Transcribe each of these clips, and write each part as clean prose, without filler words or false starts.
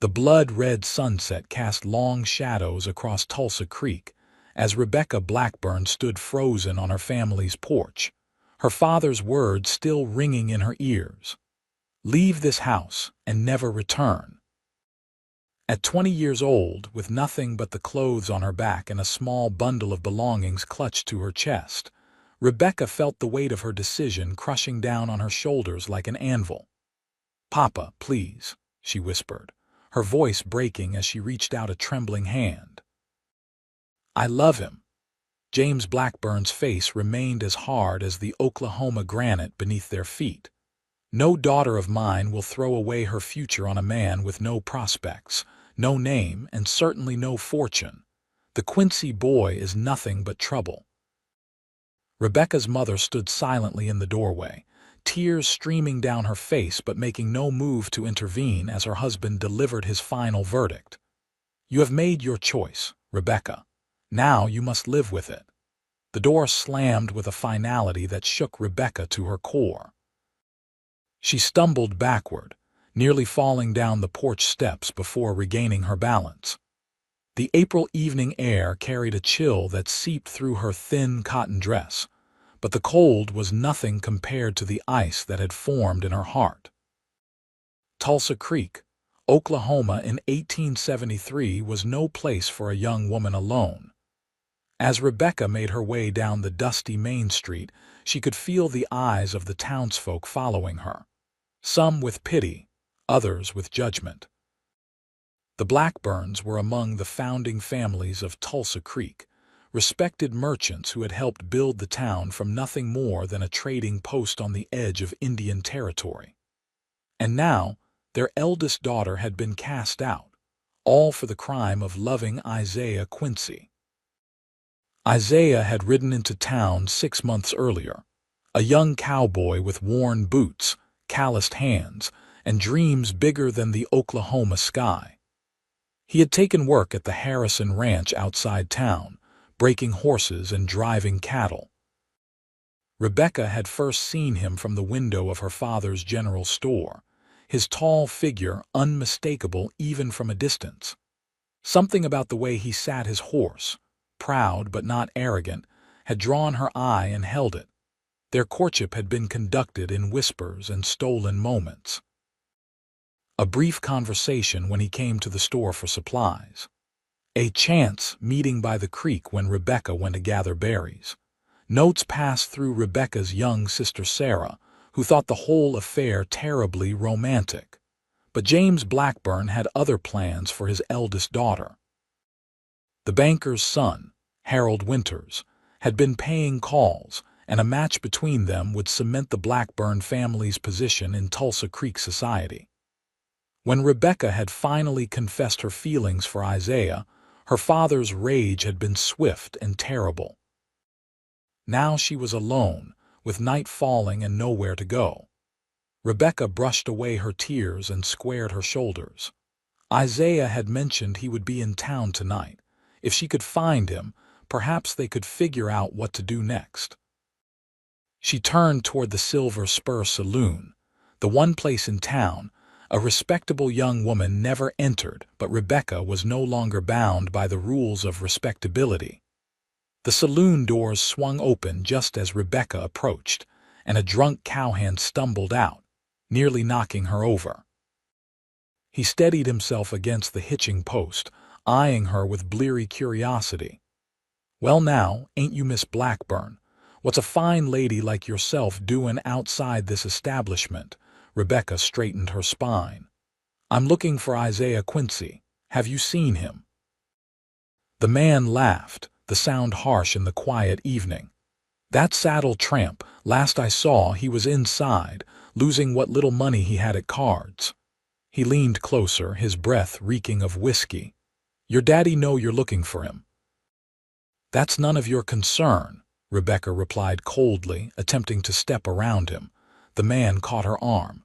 The blood-red sunset cast long shadows across Tulsa Creek as Rebecca Blackburn stood frozen on her family's porch, her father's words still ringing in her ears. "Leave this house and never return." At 20 years old, with nothing but the clothes on her back and a small bundle of belongings clutched to her chest, Rebecca felt the weight of her decision crushing down on her shoulders like an anvil. "Papa, please," she whispered, her voice breaking as she reached out a trembling hand. "I love him." James Blackburn's face remained as hard as the Oklahoma granite beneath their feet. "No daughter of mine will throw away her future on a man with no prospects, no name, and certainly no fortune. The Quincy boy is nothing but trouble." Rebecca's mother stood silently in the doorway, tears streaming down her face but making no move to intervene as her husband delivered his final verdict. "You have made your choice, Rebecca. Now you must live with it." The door slammed with a finality that shook Rebecca to her core. She stumbled backward, nearly falling down the porch steps before regaining her balance. The April evening air carried a chill that seeped through her thin cotton dress, but the cold was nothing compared to the ice that had formed in her heart. Tulsa Creek, Oklahoma in 1873 was no place for a young woman alone. As Rebecca made her way down the dusty main street, she could feel the eyes of the townsfolk following her, some with pity, others with judgment. The Blackburns were among the founding families of Tulsa Creek, respected merchants who had helped build the town from nothing more than a trading post on the edge of Indian Territory. And now, their eldest daughter had been cast out, all for the crime of loving Isaiah Quincy. Isaiah had ridden into town 6 months earlier, a young cowboy with worn boots, calloused hands, and dreams bigger than the Oklahoma sky. He had taken work at the Harrison Ranch outside town, breaking horses and driving cattle. Rebecca had first seen him from the window of her father's general store, his tall figure unmistakable even from a distance. Something about the way he sat his horse, proud but not arrogant, had drawn her eye and held it. Their courtship had been conducted in whispers and stolen moments. A brief conversation when he came to the store for supplies. A chance meeting by the creek when Rebecca went to gather berries. Notes passed through Rebecca's young sister Sarah, who thought the whole affair terribly romantic. But James Blackburn had other plans for his eldest daughter. The banker's son, Harold Winters, had been paying calls, and a match between them would cement the Blackburn family's position in Tulsa Creek society. When Rebecca had finally confessed her feelings for Isaiah, her father's rage had been swift and terrible. Now she was alone, with night falling and nowhere to go. Rebecca brushed away her tears and squared her shoulders. Isaiah had mentioned he would be in town tonight. If she could find him, perhaps they could figure out what to do next. She turned toward the Silver Spur Saloon, the one place in town a respectable young woman never entered, but Rebecca was no longer bound by the rules of respectability. The saloon doors swung open just as Rebecca approached, and a drunk cowhand stumbled out, nearly knocking her over. He steadied himself against the hitching post, eyeing her with bleary curiosity. "Well now, ain't you Miss Blackburn? What's a fine lady like yourself doing outside this establishment?" Rebecca straightened her spine. "I'm looking for Isaiah Quincy. Have you seen him?" The man laughed, the sound harsh in the quiet evening. "That saddle tramp, last I saw he was inside, losing what little money he had at cards." He leaned closer, his breath reeking of whiskey. "Your daddy know you're looking for him." "That's none of your concern," Rebecca replied coldly, attempting to step around him. The man caught her arm.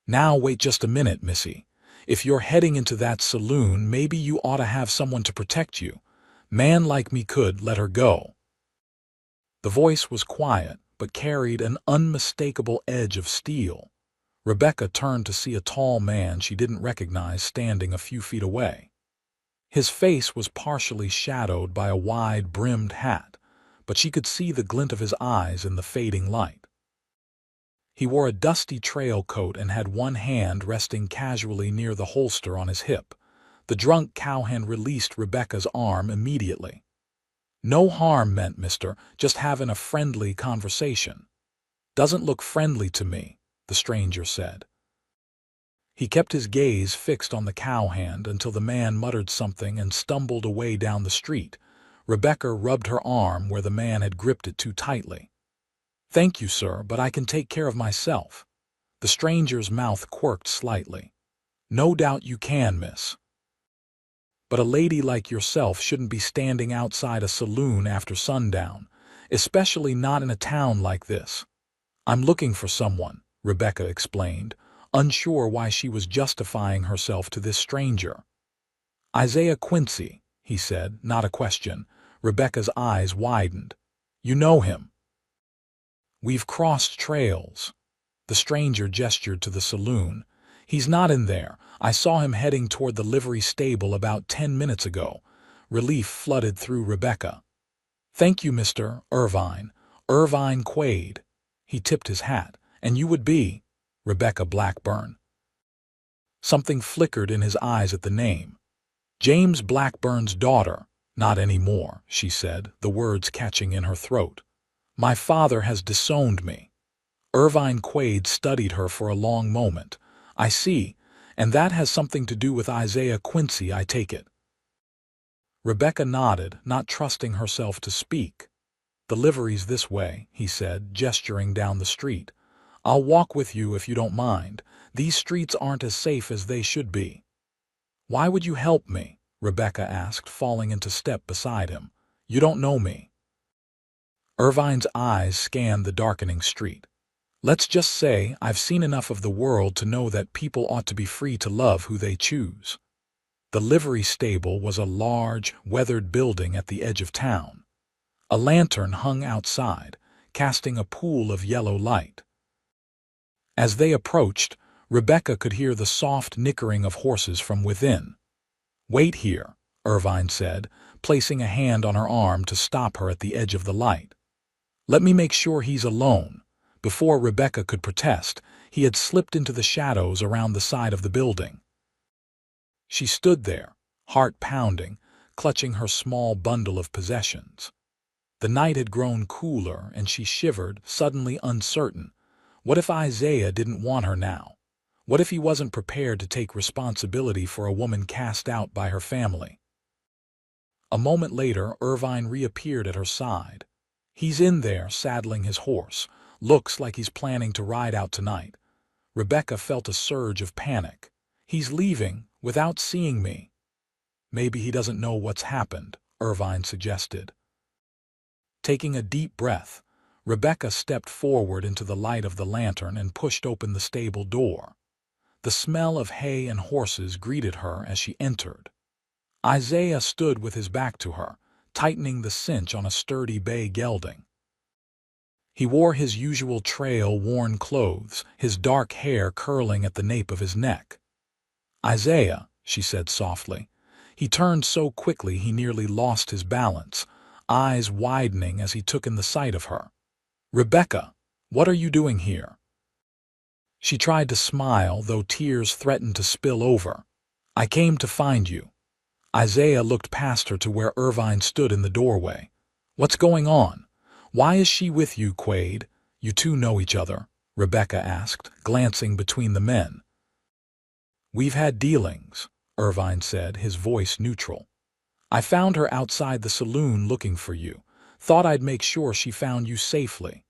"Now wait just a minute, missy. If you're heading into that saloon, maybe you ought to have someone to protect you. Man like me could let her go." The voice was quiet, but carried an unmistakable edge of steel. Rebecca turned to see a tall man she didn't recognize standing a few feet away. His face was partially shadowed by a wide-brimmed hat, but she could see the glint of his eyes in the fading light. He wore a dusty trail coat and had one hand resting casually near the holster on his hip. The drunk cowhand released Rebecca's arm immediately. "No harm meant, mister, just having a friendly conversation." "Doesn't look friendly to me," the stranger said. He kept his gaze fixed on the cowhand until the man muttered something and stumbled away down the street. Rebecca rubbed her arm where the man had gripped it too tightly. "Thank you, sir, but I can take care of myself." The stranger's mouth quirked slightly. "No doubt you can, miss. But a lady like yourself shouldn't be standing outside a saloon after sundown, especially not in a town like this." "I'm looking for someone," Rebecca explained, unsure why she was justifying herself to this stranger. "Isaiah Quincy," he said, not a question. Rebecca's eyes widened. "You know him?" "We've crossed trails." The stranger gestured to the saloon. "He's not in there. I saw him heading toward the livery stable about 10 minutes ago." Relief flooded through Rebecca. "Thank you, Mr. Irvine Quaid." He tipped his hat. "And you would be?" "Rebecca Blackburn." Something flickered in his eyes at the name. "James Blackburn's daughter." "Not anymore," she said, the words catching in her throat. "My father has disowned me." Irvine Quaid studied her for a long moment. "I see, and that has something to do with Isaiah Quincy, I take it." Rebecca nodded, not trusting herself to speak. "The livery's this way," he said, gesturing down the street. "I'll walk with you if you don't mind. These streets aren't as safe as they should be." "Why would you help me?" Rebecca asked, falling into step beside him. "You don't know me." Irvine's eyes scanned the darkening street. "Let's just say I've seen enough of the world to know that people ought to be free to love who they choose." The livery stable was a large, weathered building at the edge of town. A lantern hung outside, casting a pool of yellow light. As they approached, Rebecca could hear the soft nickering of horses from within. "Wait here," Irvine said, placing a hand on her arm to stop her at the edge of the light. "Let me make sure he's alone." Before Rebecca could protest, he had slipped into the shadows around the side of the building. She stood there, heart pounding, clutching her small bundle of possessions. The night had grown cooler, and she shivered, suddenly uncertain. What if Isaiah didn't want her now? What if he wasn't prepared to take responsibility for a woman cast out by her family? A moment later, Irvine reappeared at her side. "He's in there, saddling his horse. Looks like he's planning to ride out tonight." Rebecca felt a surge of panic. "He's leaving, without seeing me." "Maybe he doesn't know what's happened," Irvine suggested. Taking a deep breath, Rebecca stepped forward into the light of the lantern and pushed open the stable door. The smell of hay and horses greeted her as she entered. Isaiah stood with his back to her, tightening the cinch on a sturdy bay gelding. He wore his usual trail-worn clothes, his dark hair curling at the nape of his neck. "Isaiah," she said softly. He turned so quickly he nearly lost his balance, eyes widening as he took in the sight of her. "Rebecca, what are you doing here?" She tried to smile, though tears threatened to spill over. "I came to find you." Isaiah looked past her to where Irvine stood in the doorway. "What's going on? Why is she with you, Quaid? You two know each other?" Rebecca asked, glancing between the men. "We've had dealings," Irvine said, his voice neutral. "I found her outside the saloon looking for you. Thought I'd make sure she found you safely."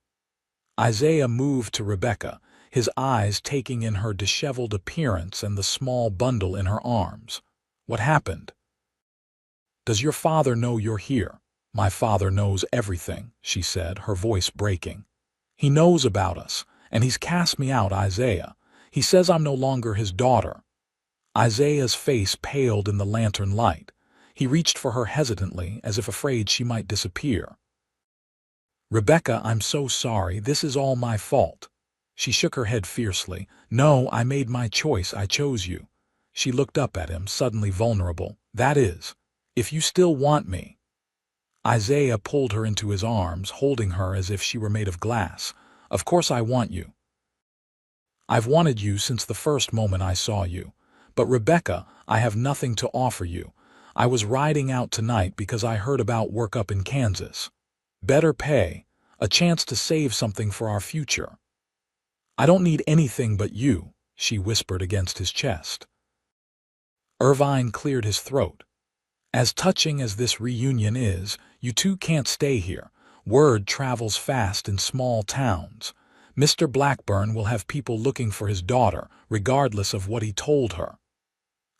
Isaiah moved to Rebecca, his eyes taking in her disheveled appearance and the small bundle in her arms. "What happened?" "Does your father know you're here?" "My father knows everything," she said, her voice breaking. "He knows about us, and he's cast me out, Isaiah. He says I'm no longer his daughter." Isaiah's face paled in the lantern light. He reached for her hesitantly, as if afraid she might disappear. "Rebecca, I'm so sorry. This is all my fault." She shook her head fiercely. "No, I made my choice. I chose you." She looked up at him, suddenly vulnerable. "That is, if you still want me." Isaiah pulled her into his arms, holding her as if she were made of glass. "Of course I want you. I've wanted you since the first moment I saw you. But Rebecca, I have nothing to offer you. I was riding out tonight because I heard about work up in Kansas. Better pay, a chance to save something for our future. I don't need anything but you," she whispered against his chest. Irvine cleared his throat. "As touching as this reunion is, you two can't stay here. Word travels fast in small towns. Mr. Blackburn will have people looking for his daughter, regardless of what he told her."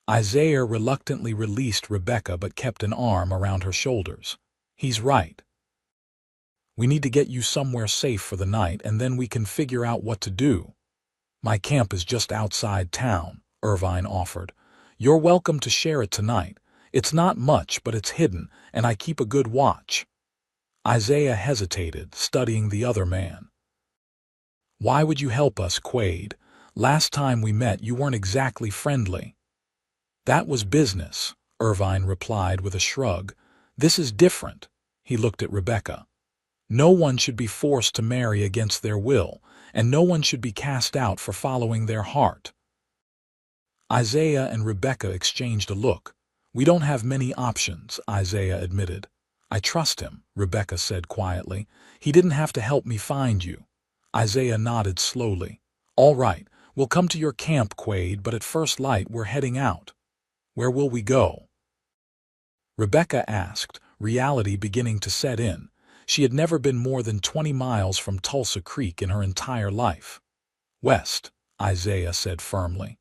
Isaiah reluctantly released Rebecca but kept an arm around her shoulders. "He's right. We need to get you somewhere safe for the night, and then we can figure out what to do." "My camp is just outside town," Irvine offered. "You're welcome to share it tonight. It's not much, but it's hidden, and I keep a good watch." Isaiah hesitated, studying the other man. "Why would you help us, Quaid? Last time we met, you weren't exactly friendly." "That was business," Irvine replied with a shrug. "This is different." He looked at Rebecca. "No one should be forced to marry against their will, and no one should be cast out for following their heart." Isaiah and Rebecca exchanged a look. "We don't have many options," Isaiah admitted. "I trust him," Rebecca said quietly. "He didn't have to help me find you." Isaiah nodded slowly. "All right, we'll come to your camp, Quaid, but at first light we're heading out." "Where will we go?" Rebecca asked, reality beginning to set in. She had never been more than 20 miles from Tulsa Creek in her entire life. "West," Isaiah said firmly.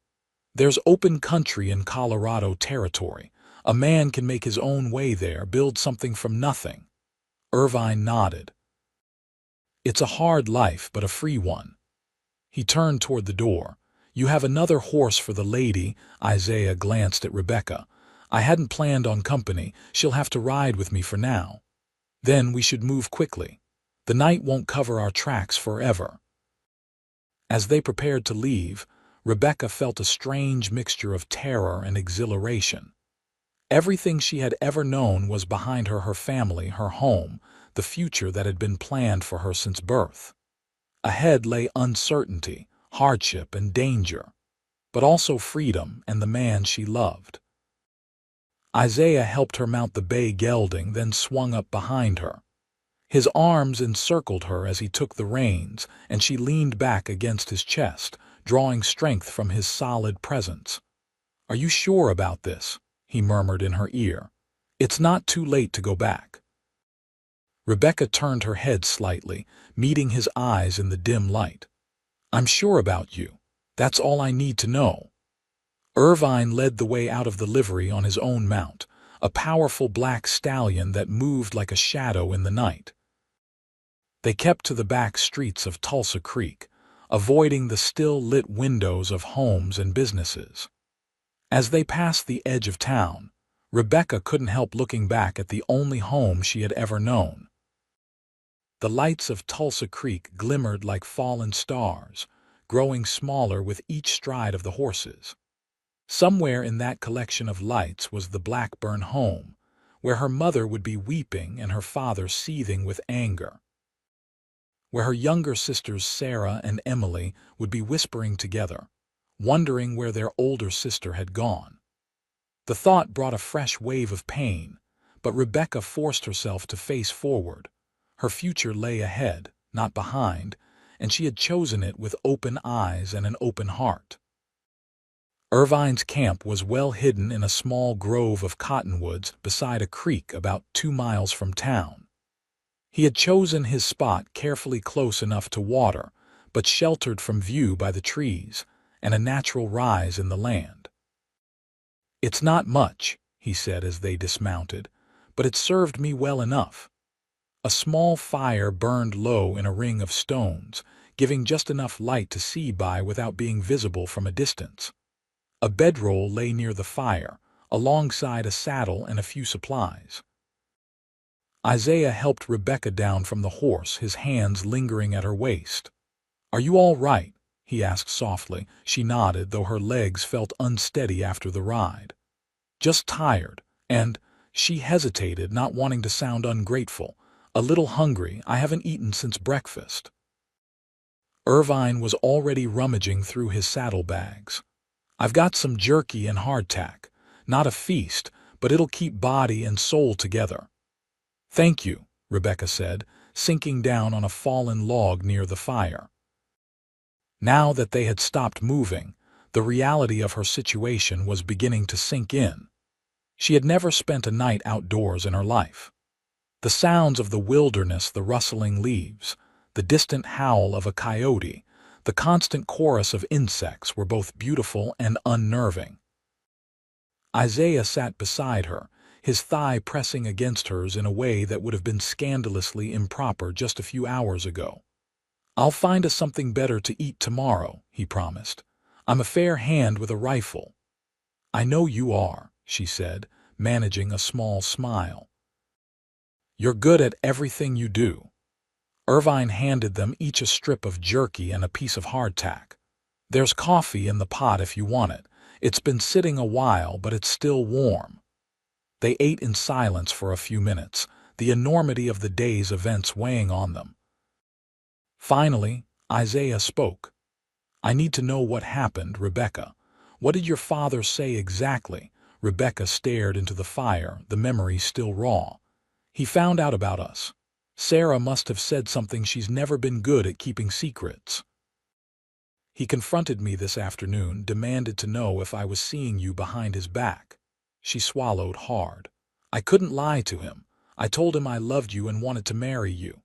"There's open country in Colorado Territory. A man can make his own way there, build something from nothing." Irvine nodded. "It's a hard life, but a free one." He turned toward the door. "You have another horse for the lady." Isaiah glanced at Rebecca. "I hadn't planned on company. She'll have to ride with me for now. Then we should move quickly. The night won't cover our tracks forever." As they prepared to leave, Rebecca felt a strange mixture of terror and exhilaration. Everything she had ever known was behind her: her family, her home, the future that had been planned for her since birth. Ahead lay uncertainty, hardship, and danger, but also freedom and the man she loved. Isaiah helped her mount the bay gelding, then swung up behind her. His arms encircled her as he took the reins, and she leaned back against his chest, drawing strength from his solid presence. "Are you sure about this?" he murmured in her ear. "It's not too late to go back." Rebecca turned her head slightly, meeting his eyes in the dim light. "I'm sure about you. That's all I need to know." Irvine led the way out of the livery on his own mount, a powerful black stallion that moved like a shadow in the night. They kept to the back streets of Tulsa Creek, avoiding the still-lit windows of homes and businesses. As they passed the edge of town, Rebecca couldn't help looking back at the only home she had ever known. The lights of Tulsa Creek glimmered like fallen stars, growing smaller with each stride of the horses. Somewhere in that collection of lights was the Blackburn home, where her mother would be weeping and her father seething with anger, where her younger sisters Sarah and Emily would be whispering together, wondering where their older sister had gone. The thought brought a fresh wave of pain, but Rebecca forced herself to face forward. Her future lay ahead, not behind, and she had chosen it with open eyes and an open heart. Irvine's camp was well hidden in a small grove of cottonwoods beside a creek about 2 miles from town. He had chosen his spot carefully, close enough to water, but sheltered from view by the trees and a natural rise in the land. "It's not much," he said as they dismounted, "but it served me well enough." A small fire burned low in a ring of stones, giving just enough light to see by without being visible from a distance. A bedroll lay near the fire, alongside a saddle and a few supplies. Isaiah helped Rebecca down from the horse, his hands lingering at her waist. "Are you all right?" he asked softly. She nodded, though her legs felt unsteady after the ride. "Just tired." And she hesitated, not wanting to sound ungrateful. "A little hungry. I haven't eaten since breakfast." Irvine was already rummaging through his saddlebags. "I've got some jerky and hardtack. Not a feast, but it'll keep body and soul together." "Thank you," Rebecca said, sinking down on a fallen log near the fire. Now that they had stopped moving, the reality of her situation was beginning to sink in. She had never spent a night outdoors in her life. The sounds of the wilderness, the rustling leaves, the distant howl of a coyote, the constant chorus of insects were both beautiful and unnerving. Isaiah sat beside her, his thigh pressing against hers in a way that would have been scandalously improper just a few hours ago. "I'll find us something better to eat tomorrow," he promised. "I'm a fair hand with a rifle." "I know you are," she said, managing a small smile. "You're good at everything you do." Irvine handed them each a strip of jerky and a piece of hardtack. "There's coffee in the pot if you want it. It's been sitting a while, but it's still warm." They ate in silence for a few minutes, the enormity of the day's events weighing on them. Finally, Isaiah spoke. "I need to know what happened, Rebecca. What did your father say exactly?" Rebecca stared into the fire, the memory still raw. "He found out about us. Sarah must have said something. She's never been good at keeping secrets. He confronted me this afternoon, demanded to know if I was seeing you behind his back." She swallowed hard. "I couldn't lie to him. I told him I loved you and wanted to marry you."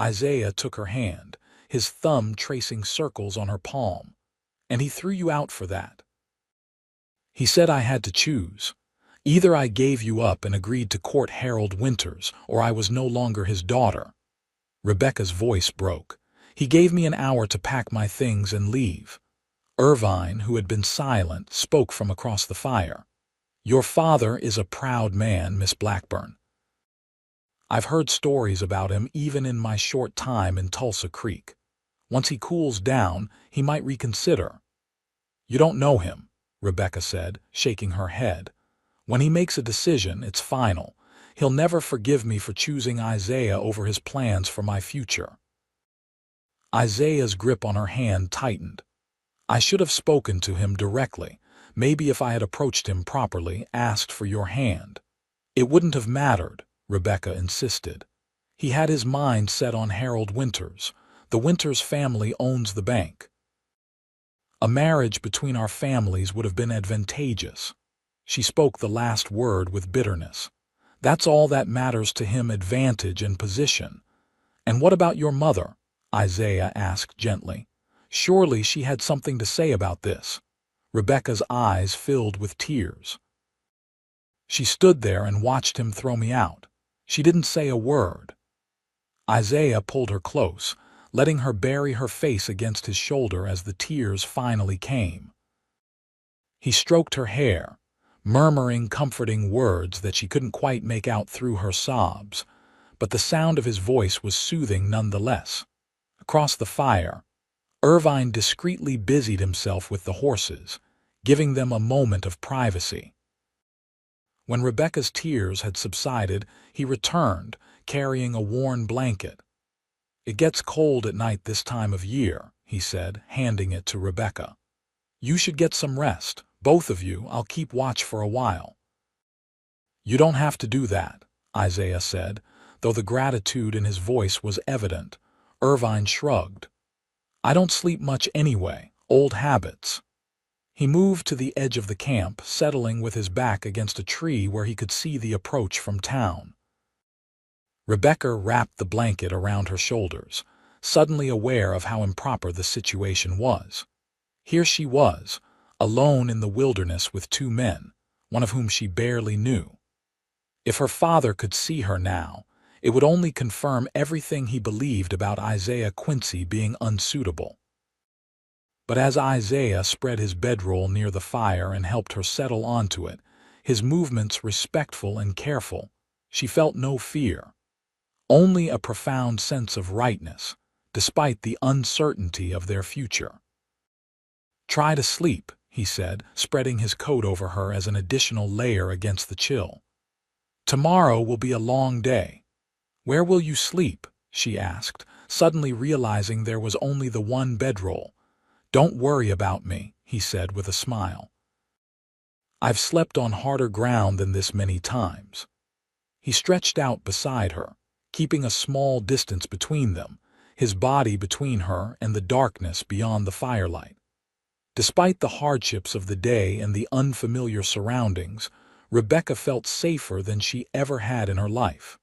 Isaiah took her hand, his thumb tracing circles on her palm. "And he threw you out for that. He said I had to choose. Either I gave you up and agreed to court Harold Winters, or I was no longer his daughter." Rebecca's voice broke. "He gave me an hour to pack my things and leave." Irvine, who had been silent, spoke from across the fire. "Your father is a proud man, Miss Blackburn. I've heard stories about him even in my short time in Tulsa Creek. Once he cools down, he might reconsider." "You don't know him," Rebecca said, shaking her head. "When he makes a decision, it's final. He'll never forgive me for choosing Isaiah over his plans for my future." Isaiah's grip on her hand tightened. "I should have spoken to him directly. Maybe if I had approached him properly, asked for your hand." "It wouldn't have mattered," Rebecca insisted. "He had his mind set on Harold Winters. The Winters family owns the bank. A marriage between our families would have been advantageous." She spoke the last word with bitterness. "That's all that matters to him, advantage and position." "And what about your mother?" Isaiah asked gently. "Surely she had something to say about this." Rebecca's eyes filled with tears. "She stood there and watched him throw me out. She didn't say a word." Isaiah pulled her close, letting her bury her face against his shoulder as the tears finally came. He stroked her hair, murmuring comforting words that she couldn't quite make out through her sobs, but the sound of his voice was soothing nonetheless. Across the fire, Irvine discreetly busied himself with the horses, giving them a moment of privacy. When Rebecca's tears had subsided, he returned, carrying a worn blanket. "It gets cold at night this time of year," he said, handing it to Rebecca. "You should get some rest, both of you. I'll keep watch for a while." "You don't have to do that," Isaiah said, though the gratitude in his voice was evident. Irvine shrugged. "I don't sleep much anyway. Old habits." He moved to the edge of the camp, settling with his back against a tree where he could see the approach from town. Rebecca wrapped the blanket around her shoulders, suddenly aware of how improper the situation was. Here she was, alone in the wilderness with two men, one of whom she barely knew. If her father could see her now, it would only confirm everything he believed about Isaiah Quincy being unsuitable. But as Isaiah spread his bedroll near the fire and helped her settle onto it, his movements respectful and careful, she felt no fear. Only a profound sense of rightness, despite the uncertainty of their future. "Try to sleep," he said, spreading his coat over her as an additional layer against the chill. "Tomorrow will be a long day." "Where will you sleep?" she asked, suddenly realizing there was only the one bedroll. "Don't worry about me," he said with a smile. "I've slept on harder ground than this many times." He stretched out beside her, keeping a small distance between them, his body between her and the darkness beyond the firelight. Despite the hardships of the day and the unfamiliar surroundings, Rebecca felt safer than she ever had in her life.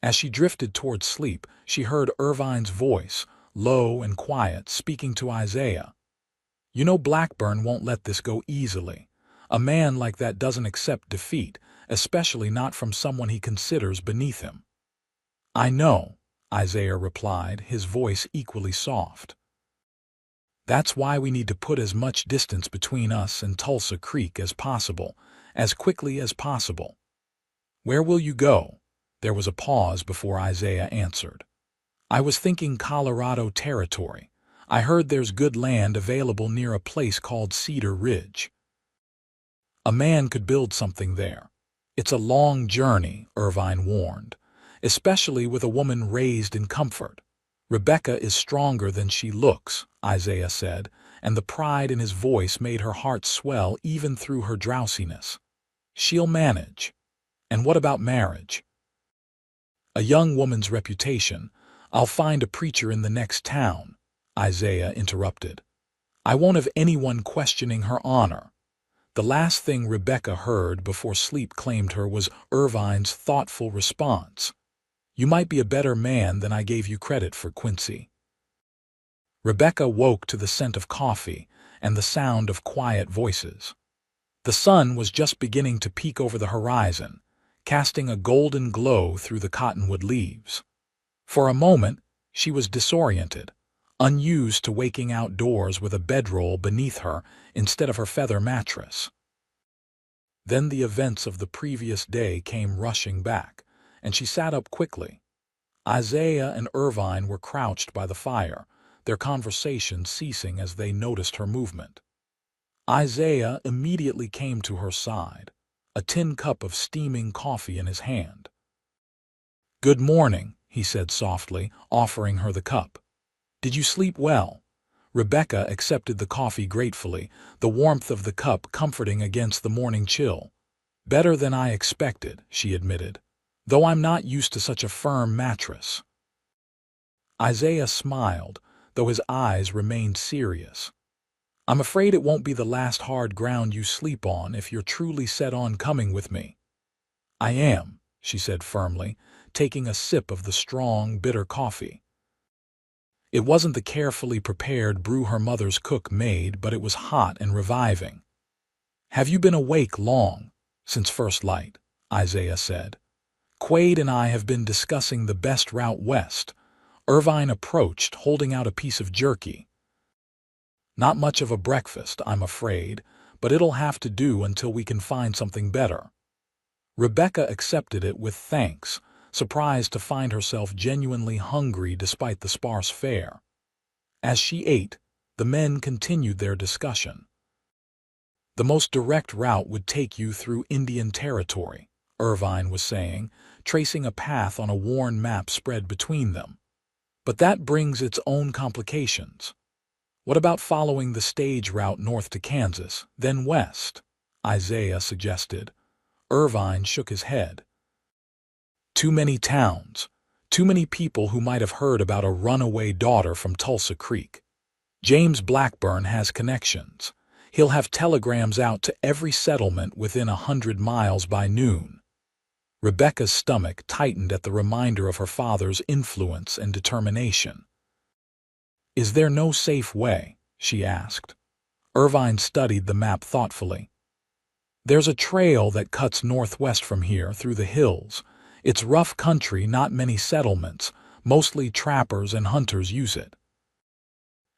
As she drifted toward sleep, she heard Irvine's voice, low and quiet, speaking to Isaiah. "You know Blackburn won't let this go easily. A man like that doesn't accept defeat, especially not from someone he considers beneath him." "I know," Isaiah replied, his voice equally soft. "That's why we need to put as much distance between us and Tulsa Creek as possible, as quickly as possible." "Where will you go?" There was a pause before Isaiah answered. "I was thinking Colorado Territory. I heard there's good land available near a place called Cedar Ridge." "A man could build something there." "It's a long journey," Irvine warned, "especially with a woman raised in comfort." "Rebecca is stronger than she looks," Isaiah said, and the pride in his voice made her heart swell even through her drowsiness. "She'll manage." "And what about marriage?" "A young woman's reputation. I'll find a preacher in the next town," Isaiah interrupted. "I won't have anyone questioning her honor." The last thing Rebecca heard before sleep claimed her was Irvine's thoughtful response. "You might be a better man than I gave you credit for, Quincy." Rebecca woke to the scent of coffee and the sound of quiet voices. The sun was just beginning to peek over the horizon, casting a golden glow through the cottonwood leaves. For a moment, she was disoriented, unused to waking outdoors with a bedroll beneath her instead of her feather mattress. Then the events of the previous day came rushing back, and she sat up quickly. Isaiah and Irvine were crouched by the fire, their conversation ceasing as they noticed her movement. Isaiah immediately came to her side, a tin cup of steaming coffee in his hand. "Good morning," he said softly, offering her the cup. "Did you sleep well?" Rebecca accepted the coffee gratefully, the warmth of the cup comforting against the morning chill. "Better than I expected," she admitted, "though I'm not used to such a firm mattress." Isaiah smiled, though his eyes remained serious. "I'm afraid it won't be the last hard ground you sleep on if you're truly set on coming with me." "I am," she said firmly, taking a sip of the strong, bitter coffee. It wasn't the carefully prepared brew her mother's cook made, but it was hot and reviving. "Have you been awake long?" "Since first light," Isaiah said. "Quaid and I have been discussing the best route west." Irvine approached, holding out a piece of jerky. "Not much of a breakfast, I'm afraid, but it'll have to do until we can find something better." Rebecca accepted it with thanks, surprised to find herself genuinely hungry despite the sparse fare. As she ate, the men continued their discussion. "The most direct route would take you through Indian Territory," Irvine was saying, tracing a path on a worn map spread between them. "But that brings its own complications." "What about following the stage route north to Kansas, then west?" Isaiah suggested. Irvine shook his head. "Too many towns, too many people who might have heard about a runaway daughter from Tulsa Creek. James Blackburn has connections. He'll have telegrams out to every settlement within 100 miles by noon." Rebecca's stomach tightened at the reminder of her father's influence and determination. "Is there no safe way?" she asked. Irvine studied the map thoughtfully. "There's a trail that cuts northwest from here through the hills. It's rough country, not many settlements. Mostly trappers and hunters use it.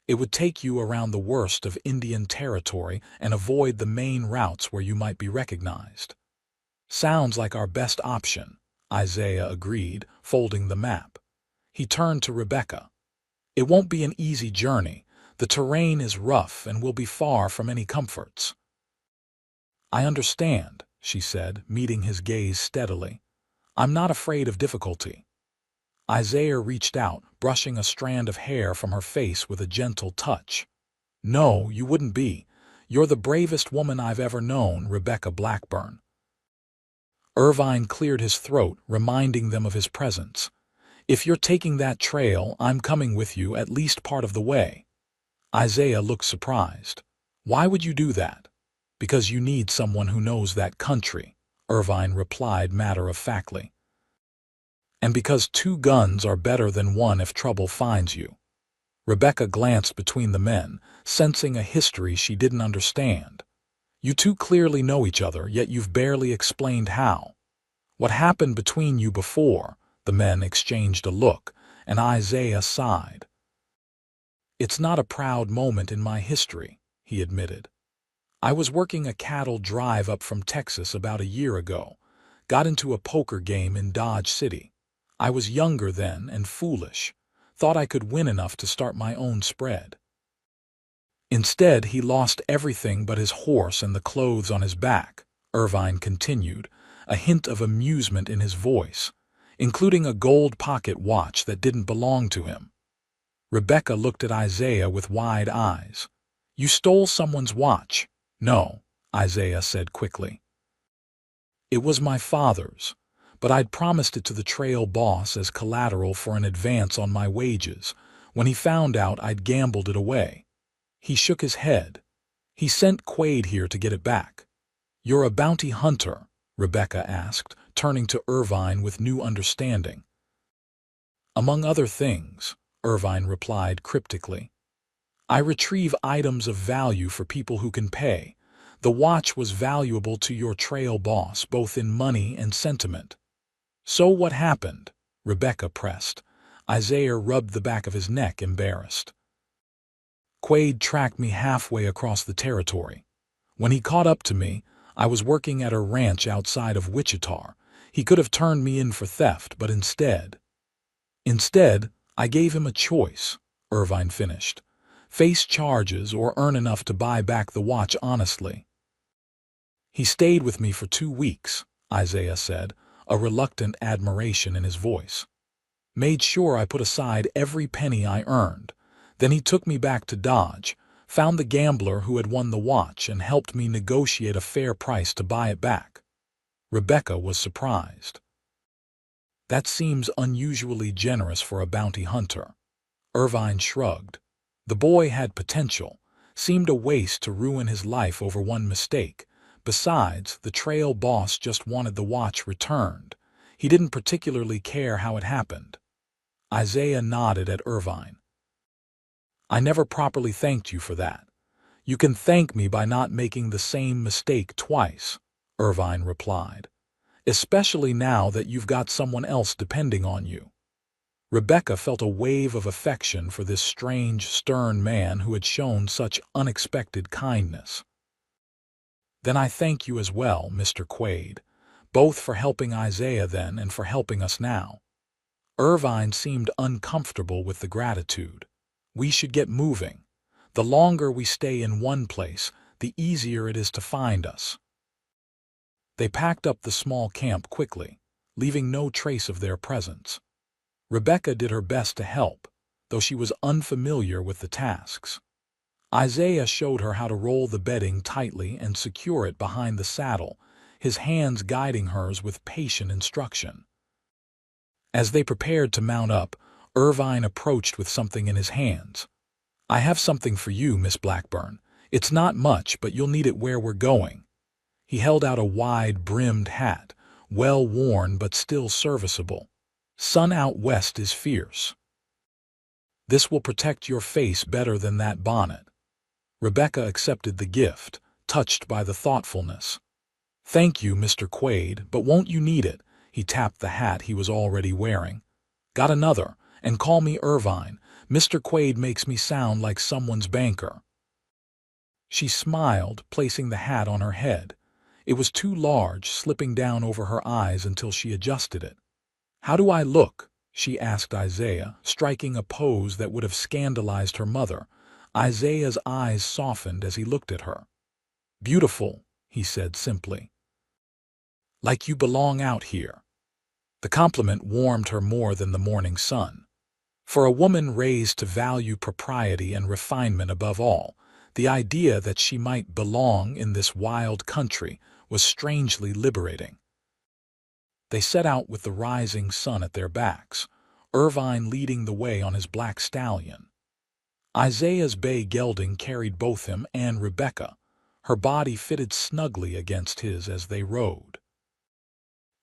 It would take you around the worst of Indian Territory and avoid the main routes where you might be recognized." "Sounds like our best option," Isaiah agreed, folding the map. He turned to Rebecca. It won't be an easy journey. The terrain is rough and we'll be far from any comforts." "I understand," she said, meeting his gaze steadily. "I'm not afraid of difficulty." Isaiah reached out, brushing a strand of hair from her face with a gentle touch. "No, you wouldn't be. You're the bravest woman I've ever known, Rebecca Blackburn." Irvine cleared his throat, reminding them of his presence. "If you're taking that trail, I'm coming with you at least part of the way." Isaiah looked surprised. "Why would you do that?" "Because you need someone who knows that country," Irvine replied matter-of-factly. "And because 2 guns are better than 1 if trouble finds you." Rebecca glanced between the men, sensing a history she didn't understand. "You two clearly know each other, yet you've barely explained how. What happened between you before?" The men exchanged a look, and Isaiah sighed. "It's not a proud moment in my history," he admitted. "I was working a cattle drive up from Texas about a year ago. Got into a poker game in Dodge City. I was younger then and foolish. Thought I could win enough to start my own spread. Instead, he lost everything but his horse and the clothes on his back," Irvine continued, a hint of amusement in his voice, "including a gold pocket watch that didn't belong to him." Rebecca looked at Isaiah with wide eyes. "You stole someone's watch?" "No," Isaiah said quickly. "It was my father's, but I'd promised it to the trail boss as collateral for an advance on my wages when he found out I'd gambled it away." He shook his head. "He sent Quaid here to get it back." "You're a bounty hunter?" Rebecca asked, turning to Irvine with new understanding. "Among other things," Irvine replied cryptically. "I retrieve items of value for people who can pay. The watch was valuable to your trail boss, both in money and sentiment." "So what happened?" Rebecca pressed. Isaiah rubbed the back of his neck, embarrassed. "Quaid tracked me halfway across the territory. When he caught up to me, I was working at a ranch outside of Wichita. He could have turned me in for theft, but instead, I gave him a choice," Irvine finished. "Face charges or earn enough to buy back the watch honestly." "He stayed with me for 2 weeks," Isaiah said, a reluctant admiration in his voice. "Made sure I put aside every penny I earned. Then he took me back to Dodge, found the gambler who had won the watch, and helped me negotiate a fair price to buy it back." Rebecca was surprised. "That seems unusually generous for a bounty hunter." Irvine shrugged. "The boy had potential. Seemed a waste to ruin his life over one mistake. Besides, the trail boss just wanted the watch returned. He didn't particularly care how it happened." Isaiah nodded at Irvine. "I never properly thanked you for that." "You can thank me by not making the same mistake twice," Irvine replied. "Especially now that you've got someone else depending on you." Rebecca felt a wave of affection for this strange, stern man who had shown such unexpected kindness. "Then I thank you as well, Mr. Quaid, both for helping Isaiah then and for helping us now." Irvine seemed uncomfortable with the gratitude. "We should get moving. The longer we stay in one place, the easier it is to find us." They packed up the small camp quickly, leaving no trace of their presence. Rebecca did her best to help, though she was unfamiliar with the tasks. Isaiah showed her how to roll the bedding tightly and secure it behind the saddle, his hands guiding hers with patient instruction. As they prepared to mount up, Irvine approached with something in his hands. "I have something for you, Miss Blackburn. It's not much, but you'll need it where we're going." He held out a wide-brimmed hat, well worn but still serviceable. "Sun out west is fierce. This will protect your face better than that bonnet." Rebecca accepted the gift, touched by the thoughtfulness. "Thank you, Mr. Quaid, but won't you need it?" He tapped the hat he was already wearing. "Got another, and call me Irvine. Mr. Quaid makes me sound like someone's banker." She smiled, placing the hat on her head. It was too large, slipping down over her eyes until she adjusted it. "How do I look?" she asked Isaiah, striking a pose that would have scandalized her mother. Isaiah's eyes softened as he looked at her. "Beautiful," he said simply. "Like you belong out here." The compliment warmed her more than the morning sun. For a woman raised to value propriety and refinement above all, the idea that she might belong in this wild country was strangely liberating. They set out with the rising sun at their backs, Irvine leading the way on his black stallion. Isaiah's bay gelding carried both him and Rebecca, her body fitted snugly against his as they rode.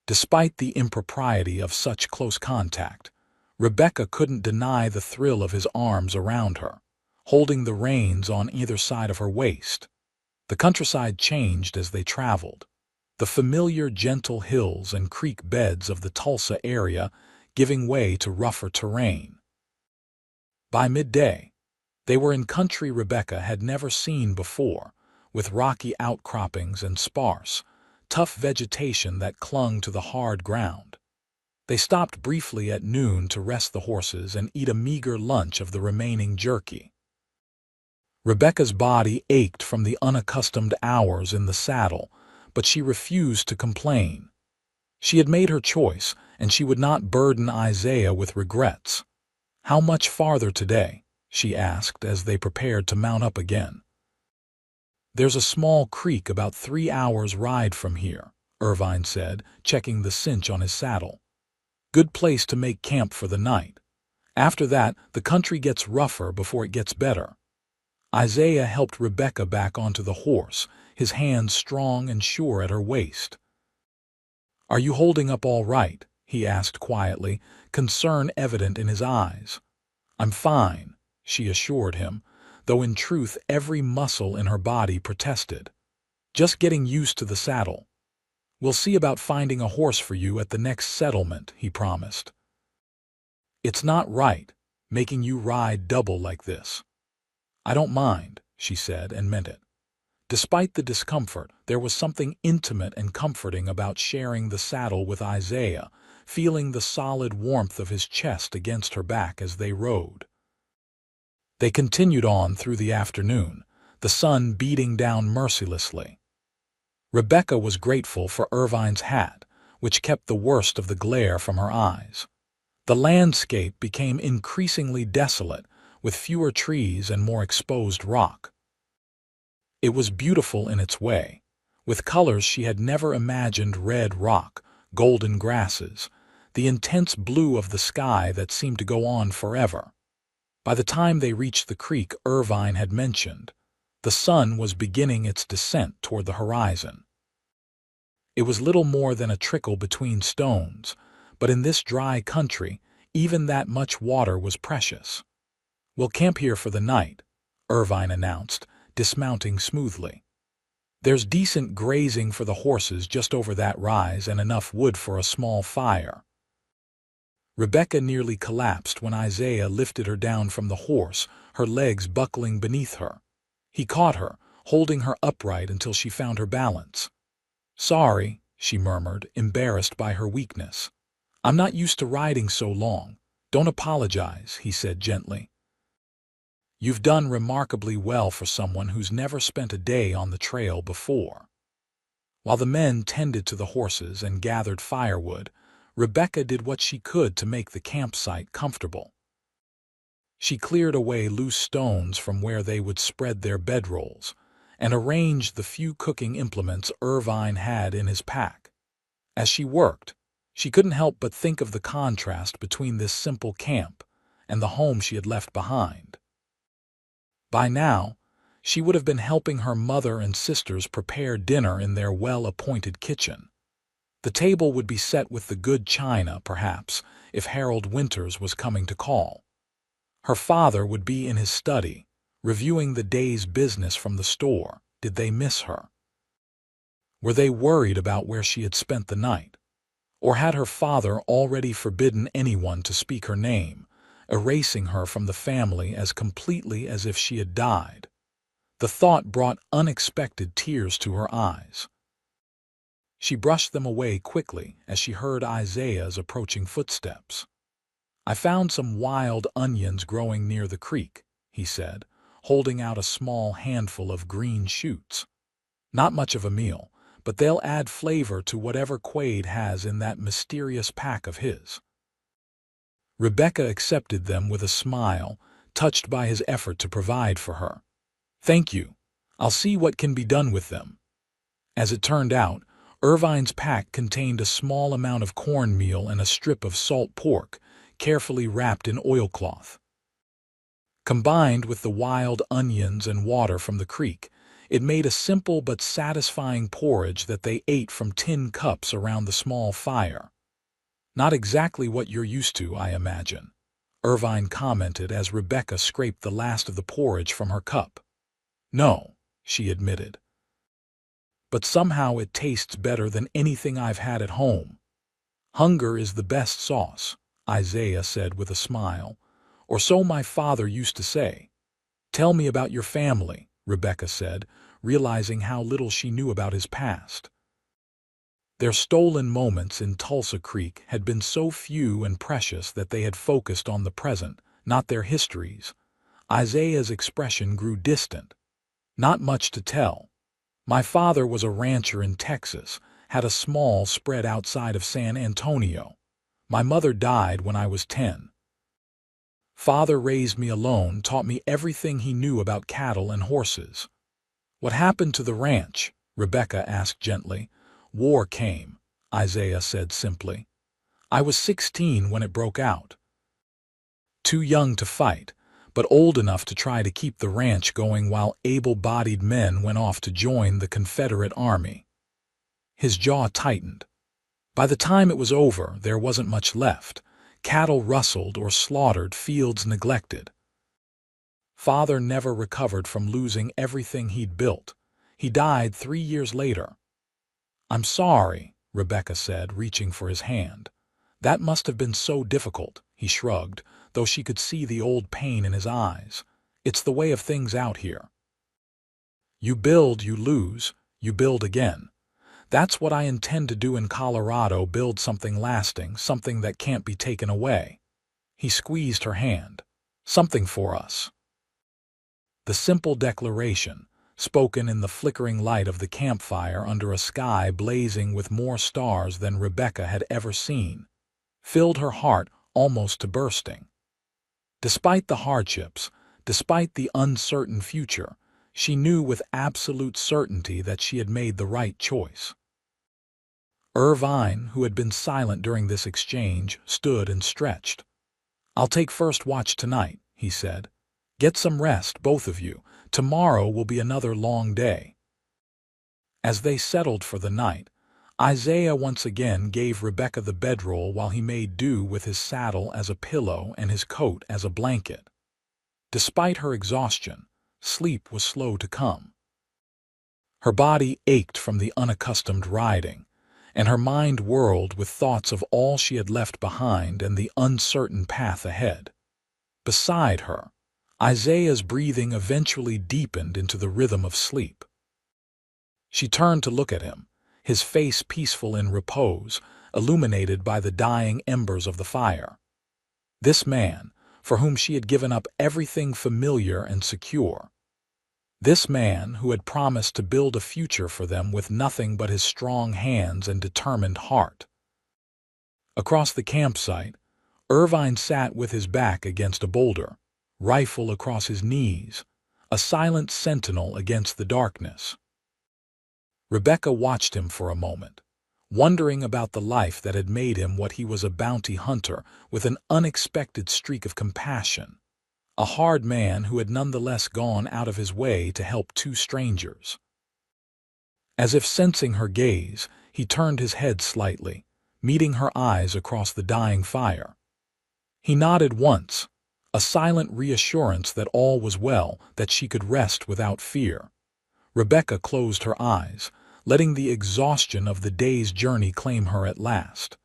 Despite the impropriety of such close contact, Rebecca couldn't deny the thrill of his arms around her, holding the reins on either side of her waist. The countryside changed as they traveled, the familiar gentle hills and creek beds of the Tulsa area giving way to rougher terrain. By midday, they were in country Rebecca had never seen before, with rocky outcroppings and sparse, tough vegetation that clung to the hard ground. They stopped briefly at noon to rest the horses and eat a meager lunch of the remaining jerky. Rebecca's body ached from the unaccustomed hours in the saddle, but she refused to complain. She had made her choice, and she would not burden Isaiah with regrets. "How much farther today?" she asked as they prepared to mount up again. "There's a small creek about 3 hours' ride from here," Irvine said, checking the cinch on his saddle. "Good place to make camp for the night. After that, the country gets rougher before it gets better." Isaiah helped Rebecca back onto the horse, his hands strong and sure at her waist. "Are you holding up all right?" he asked quietly, concern evident in his eyes. "I'm fine," she assured him, though in truth every muscle in her body protested. "Just getting used to the saddle. We'll see about finding a horse for you at the next settlement," he promised. "It's not right, making you ride double like this." "I don't mind," she said, and meant it. Despite the discomfort, there was something intimate and comforting about sharing the saddle with Isaiah, feeling the solid warmth of his chest against her back as they rode. They continued on through the afternoon, the sun beating down mercilessly. Rebecca was grateful for Irvine's hat, which kept the worst of the glare from her eyes. The landscape became increasingly desolate, with fewer trees and more exposed rock. It was beautiful in its way, with colors she had never imagined: red rock, golden grasses, the intense blue of the sky that seemed to go on forever. By the time they reached the creek Irvine had mentioned, the sun was beginning its descent toward the horizon. It was little more than a trickle between stones, but in this dry country, even that much water was precious. "We'll camp here for the night," Irvine announced, dismounting smoothly. "There's decent grazing for the horses just over that rise and enough wood for a small fire." Rebecca nearly collapsed when Isaiah lifted her down from the horse, her legs buckling beneath her. He caught her, holding her upright until she found her balance. "Sorry," she murmured, embarrassed by her weakness. "I'm not used to riding so long. Don't apologize," he said gently. "You've done remarkably well for someone who's never spent a day on the trail before." While the men tended to the horses and gathered firewood, Rebecca did what she could to make the campsite comfortable. She cleared away loose stones from where they would spread their bedrolls, and arranged the few cooking implements Irvine had in his pack. As she worked, she couldn't help but think of the contrast between this simple camp and the home she had left behind. By now, she would have been helping her mother and sisters prepare dinner in their well-appointed kitchen. The table would be set with the good china, perhaps, if Harold Winters was coming to call. Her father would be in his study, reviewing the day's business from the store. Did they miss her? Were they worried about where she had spent the night? Or had her father already forbidden anyone to speak her name, erasing her from the family as completely as if she had died? The thought brought unexpected tears to her eyes. She brushed them away quickly as she heard Isaiah's approaching footsteps. "I found some wild onions growing near the creek," he said, holding out a small handful of green shoots. "Not much of a meal, but they'll add flavor to whatever Quaid has in that mysterious pack of his." Rebecca accepted them with a smile, touched by his effort to provide for her. "Thank you. I'll see what can be done with them." As it turned out, Irvine's pack contained a small amount of cornmeal and a strip of salt pork, carefully wrapped in oilcloth. Combined with the wild onions and water from the creek, it made a simple but satisfying porridge that they ate from tin cups around the small fire. "Not exactly what you're used to, I imagine," Irvine commented as Rebecca scraped the last of the porridge from her cup. "No," she admitted. "But somehow it tastes better than anything I've had at home." "Hunger is the best sauce," Isaiah said with a smile. "Or so my father used to say." "Tell me about your family," Rebecca said, realizing how little she knew about his past. Their stolen moments in Tulsa Creek had been so few and precious that they had focused on the present, not their histories. Isaiah's expression grew distant. "Not much to tell. My father was a rancher in Texas, had a small spread outside of San Antonio. My mother died when I was 10. Father raised me alone, taught me everything he knew about cattle and horses." "What happened to the ranch?" Rebecca asked gently. "War came," Isaiah said simply. "I was 16 when it broke out. Too young to fight, but old enough to try to keep the ranch going while able-bodied men went off to join the Confederate Army." His jaw tightened. "By the time it was over, there wasn't much left. Cattle rustled or slaughtered, fields neglected. Father never recovered from losing everything he'd built. He died 3 years later." "I'm sorry," Rebecca said, reaching for his hand. "That must have been so difficult," he shrugged, though she could see the old pain in his eyes. "It's the way of things out here. You build, you lose, you build again. That's what I intend to do in Colorado, build something lasting, something that can't be taken away." He squeezed her hand. "Something for us." The simple declaration, spoken in the flickering light of the campfire under a sky blazing with more stars than Rebecca had ever seen, filled her heart almost to bursting. Despite the hardships, despite the uncertain future, she knew with absolute certainty that she had made the right choice. Irvine, who had been silent during this exchange, stood and stretched. "I'll take first watch tonight," he said. "Get some rest, both of you. Tomorrow will be another long day." As they settled for the night, Isaiah once again gave Rebecca the bedroll while he made do with his saddle as a pillow and his coat as a blanket. Despite her exhaustion, sleep was slow to come. Her body ached from the unaccustomed riding, and her mind whirled with thoughts of all she had left behind and the uncertain path ahead. Beside her, Isaiah's breathing eventually deepened into the rhythm of sleep. She turned to look at him, his face peaceful in repose, illuminated by the dying embers of the fire. This man, for whom she had given up everything familiar and secure. This man who had promised to build a future for them with nothing but his strong hands and determined heart. Across the campsite, Irvine sat with his back against a boulder, rifle across his knees, a silent sentinel against the darkness. Rebecca watched him for a moment, wondering about the life that had made him what he was, a bounty hunter with an unexpected streak of compassion, a hard man who had nonetheless gone out of his way to help 2 strangers. As if sensing her gaze, he turned his head slightly, meeting her eyes across the dying fire. He nodded once, a silent reassurance that all was well, that she could rest without fear. Rebecca closed her eyes, letting the exhaustion of the day's journey claim her at last.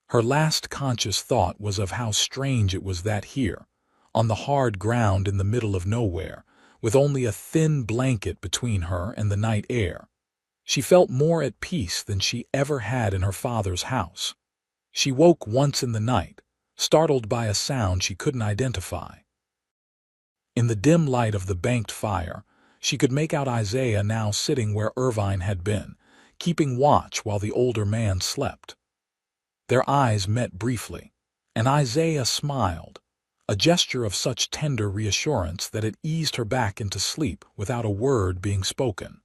Her last conscious thought was of how strange it was that here, on the hard ground in the middle of nowhere, with only a thin blanket between her and the night air, she felt more at peace than she ever had in her father's house. She woke once in the night, startled by a sound she couldn't identify. In the dim light of the banked fire, she could make out Isaiah now sitting where Irvine had been, keeping watch while the older man slept. Their eyes met briefly, and Isaiah smiled, a gesture of such tender reassurance that it eased her back into sleep without a word being spoken.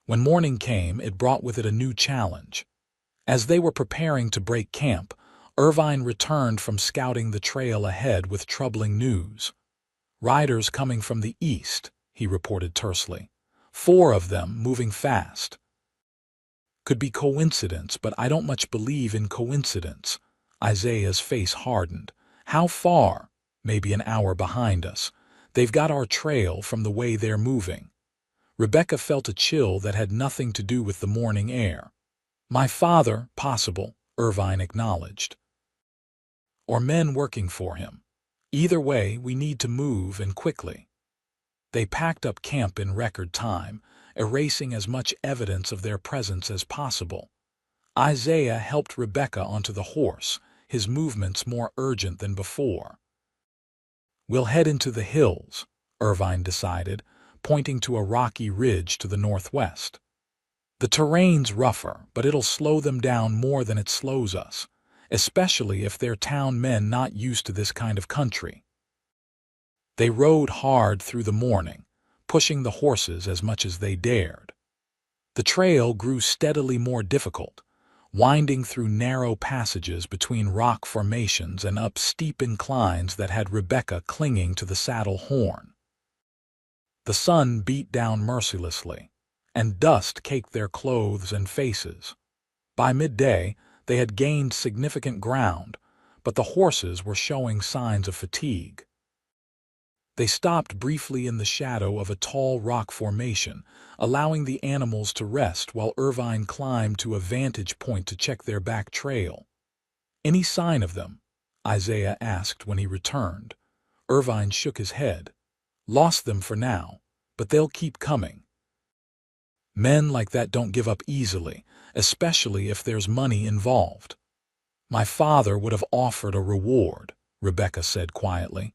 When morning came, it brought with it a new challenge. As they were preparing to break camp, Irvine returned from scouting the trail ahead with troubling news. "Riders coming from the east," he reported tersely. "4 of them moving fast." "Could be coincidence, but I don't much believe in coincidence." Isaiah's face hardened. "How far?" "Maybe an hour behind us. They've got our trail from the way they're moving." Rebecca felt a chill that had nothing to do with the morning air. "My father, possible," Irvine acknowledged. "Or men working for him. Either way, we need to move, and quickly." They packed up camp in record time, erasing as much evidence of their presence as possible. Isaiah helped Rebecca onto the horse, his movements more urgent than before. "We'll head into the hills," Irvine decided, pointing to a rocky ridge to the northwest. "The terrain's rougher, but it'll slow them down more than it slows us, especially if they're town men not used to this kind of country." They rode hard through the morning, pushing the horses as much as they dared. The trail grew steadily more difficult, winding through narrow passages between rock formations and up steep inclines that had Rebecca clinging to the saddle horn. The sun beat down mercilessly, and dust caked their clothes and faces. By midday, they had gained significant ground, but the horses were showing signs of fatigue. They stopped briefly in the shadow of a tall rock formation, allowing the animals to rest while Irvine climbed to a vantage point to check their back trail. "Any sign of them?" Isaiah asked when he returned. Irvine shook his head. "Lost them for now, but they'll keep coming. Men like that don't give up easily, especially if there's money involved." "My father would have offered a reward," Rebecca said quietly.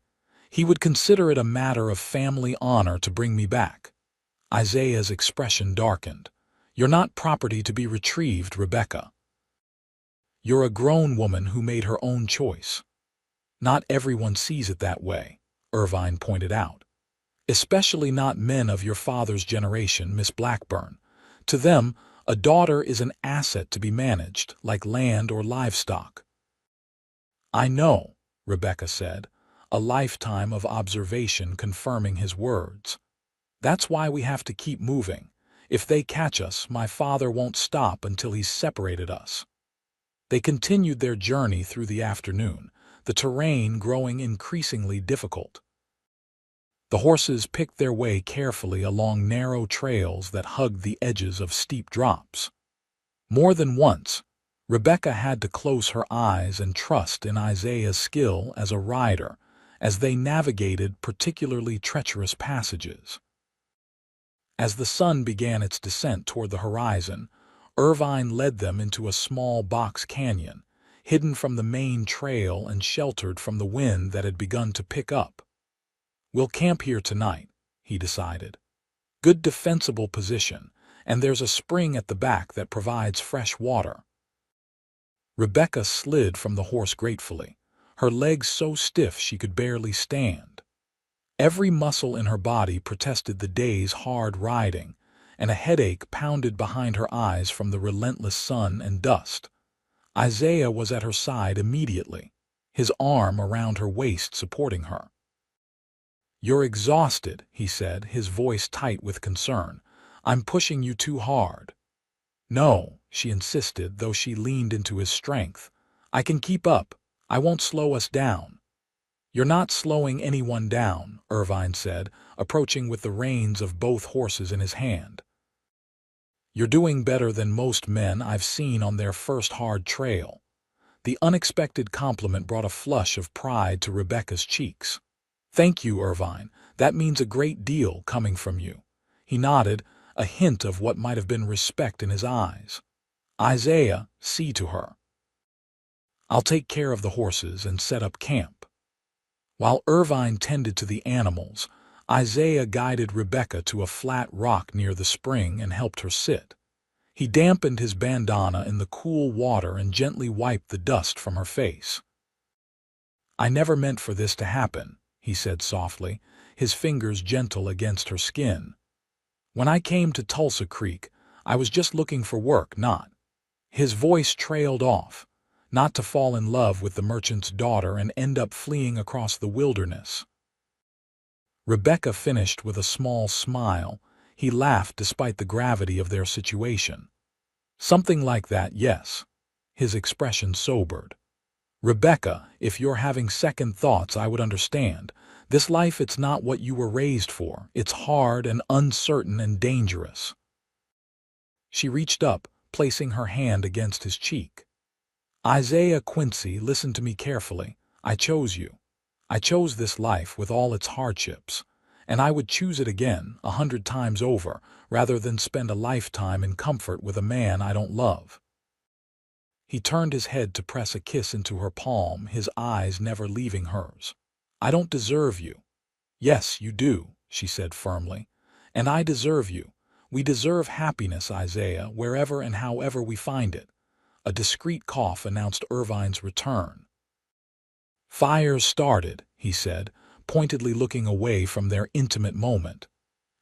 "He would consider it a matter of family honor to bring me back." Isaiah's expression darkened. "You're not property to be retrieved, Rebecca. You're a grown woman who made her own choice." "Not everyone sees it that way," Irvine pointed out. "Especially not men of your father's generation, Miss Blackburn. To them, a daughter is an asset to be managed, like land or livestock." "I know," Rebecca said, a lifetime of observation confirming his words. "That's why we have to keep moving. If they catch us, my father won't stop until he's separated us." They continued their journey through the afternoon, the terrain growing increasingly difficult. The horses picked their way carefully along narrow trails that hugged the edges of steep drops. More than once, Rebecca had to close her eyes and trust in Isaiah's skill as a rider as they navigated particularly treacherous passages. As the sun began its descent toward the horizon, Irvine led them into a small box canyon, hidden from the main trail and sheltered from the wind that had begun to pick up. "We'll camp here tonight," he decided. "Good defensible position, and there's a spring at the back that provides fresh water." Rebecca slid from the horse gratefully, her legs so stiff she could barely stand. Every muscle in her body protested the day's hard riding, and a headache pounded behind her eyes from the relentless sun and dust. Isaiah was at her side immediately, his arm around her waist supporting her. "You're exhausted," he said, his voice tight with concern. "I'm pushing you too hard." "No," she insisted, though she leaned into his strength. "I can keep up. I won't slow us down." "You're not slowing anyone down," Irvine said, approaching with the reins of both horses in his hand. "You're doing better than most men I've seen on their first hard trail." The unexpected compliment brought a flush of pride to Rebecca's cheeks. "Thank you, Irvine. That means a great deal coming from you." He nodded, a hint of what might have been respect in his eyes. "Isaiah, see to her." I'll take care of the horses and set up camp." While Irvine tended to the animals, Isaiah guided Rebecca to a flat rock near the spring and helped her sit. He dampened his bandana in the cool water and gently wiped the dust from her face. "I never meant for this to happen," he said softly, his fingers gentle against her skin. "When I came to Tulsa Creek, I was just looking for work, not—" His voice trailed off, "not to fall in love with the merchant's daughter and end up fleeing across the wilderness." Rebecca finished with a small smile. He laughed despite the gravity of their situation. "Something like that, yes." His expression sobered. "Rebecca, if you're having second thoughts, I would understand. This life, it's not what you were raised for. It's hard and uncertain and dangerous." She reached up, placing her hand against his cheek. "Isaiah Quincy, listen to me carefully. I chose you. I chose this life with all its hardships, and I would choose it again 100 times over, rather than spend a lifetime in comfort with a man I don't love." He turned his head to press a kiss into her palm, his eyes never leaving hers. "I don't deserve you." "Yes, you do," she said firmly. "And I deserve you. We deserve happiness, Isaiah, wherever and however we find it." A discreet cough announced Irvine's return. "Fire's started," he said, pointedly looking away from their intimate moment.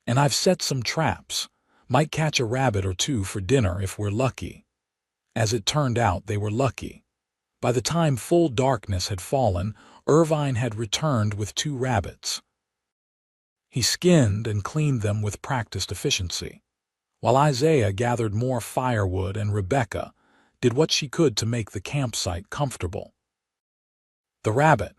"And I've set some traps. Might catch a rabbit or two for dinner if we're lucky." As it turned out, they were lucky. By the time full darkness had fallen, Irvine had returned with 2 rabbits. He skinned and cleaned them with practiced efficiency, while Isaiah gathered more firewood and Rebecca did what she could to make the campsite comfortable. The rabbit,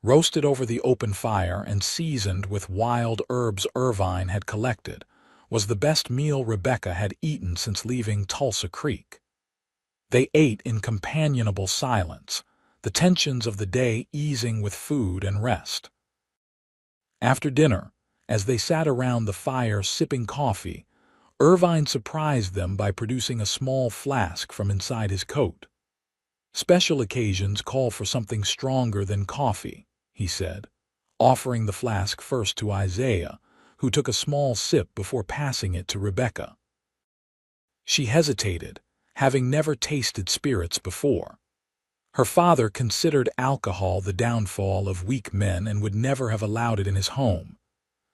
roasted over the open fire and seasoned with wild herbs Irvine had collected, was the best meal Rebecca had eaten since leaving Tulsa Creek. They ate in companionable silence, the tensions of the day easing with food and rest. After dinner, as they sat around the fire sipping coffee, Irvine surprised them by producing a small flask from inside his coat. "Special occasions call for something stronger than coffee," he said, offering the flask first to Isaiah, who took a small sip before passing it to Rebecca. She hesitated, having never tasted spirits before. Her father considered alcohol the downfall of weak men and would never have allowed it in his home.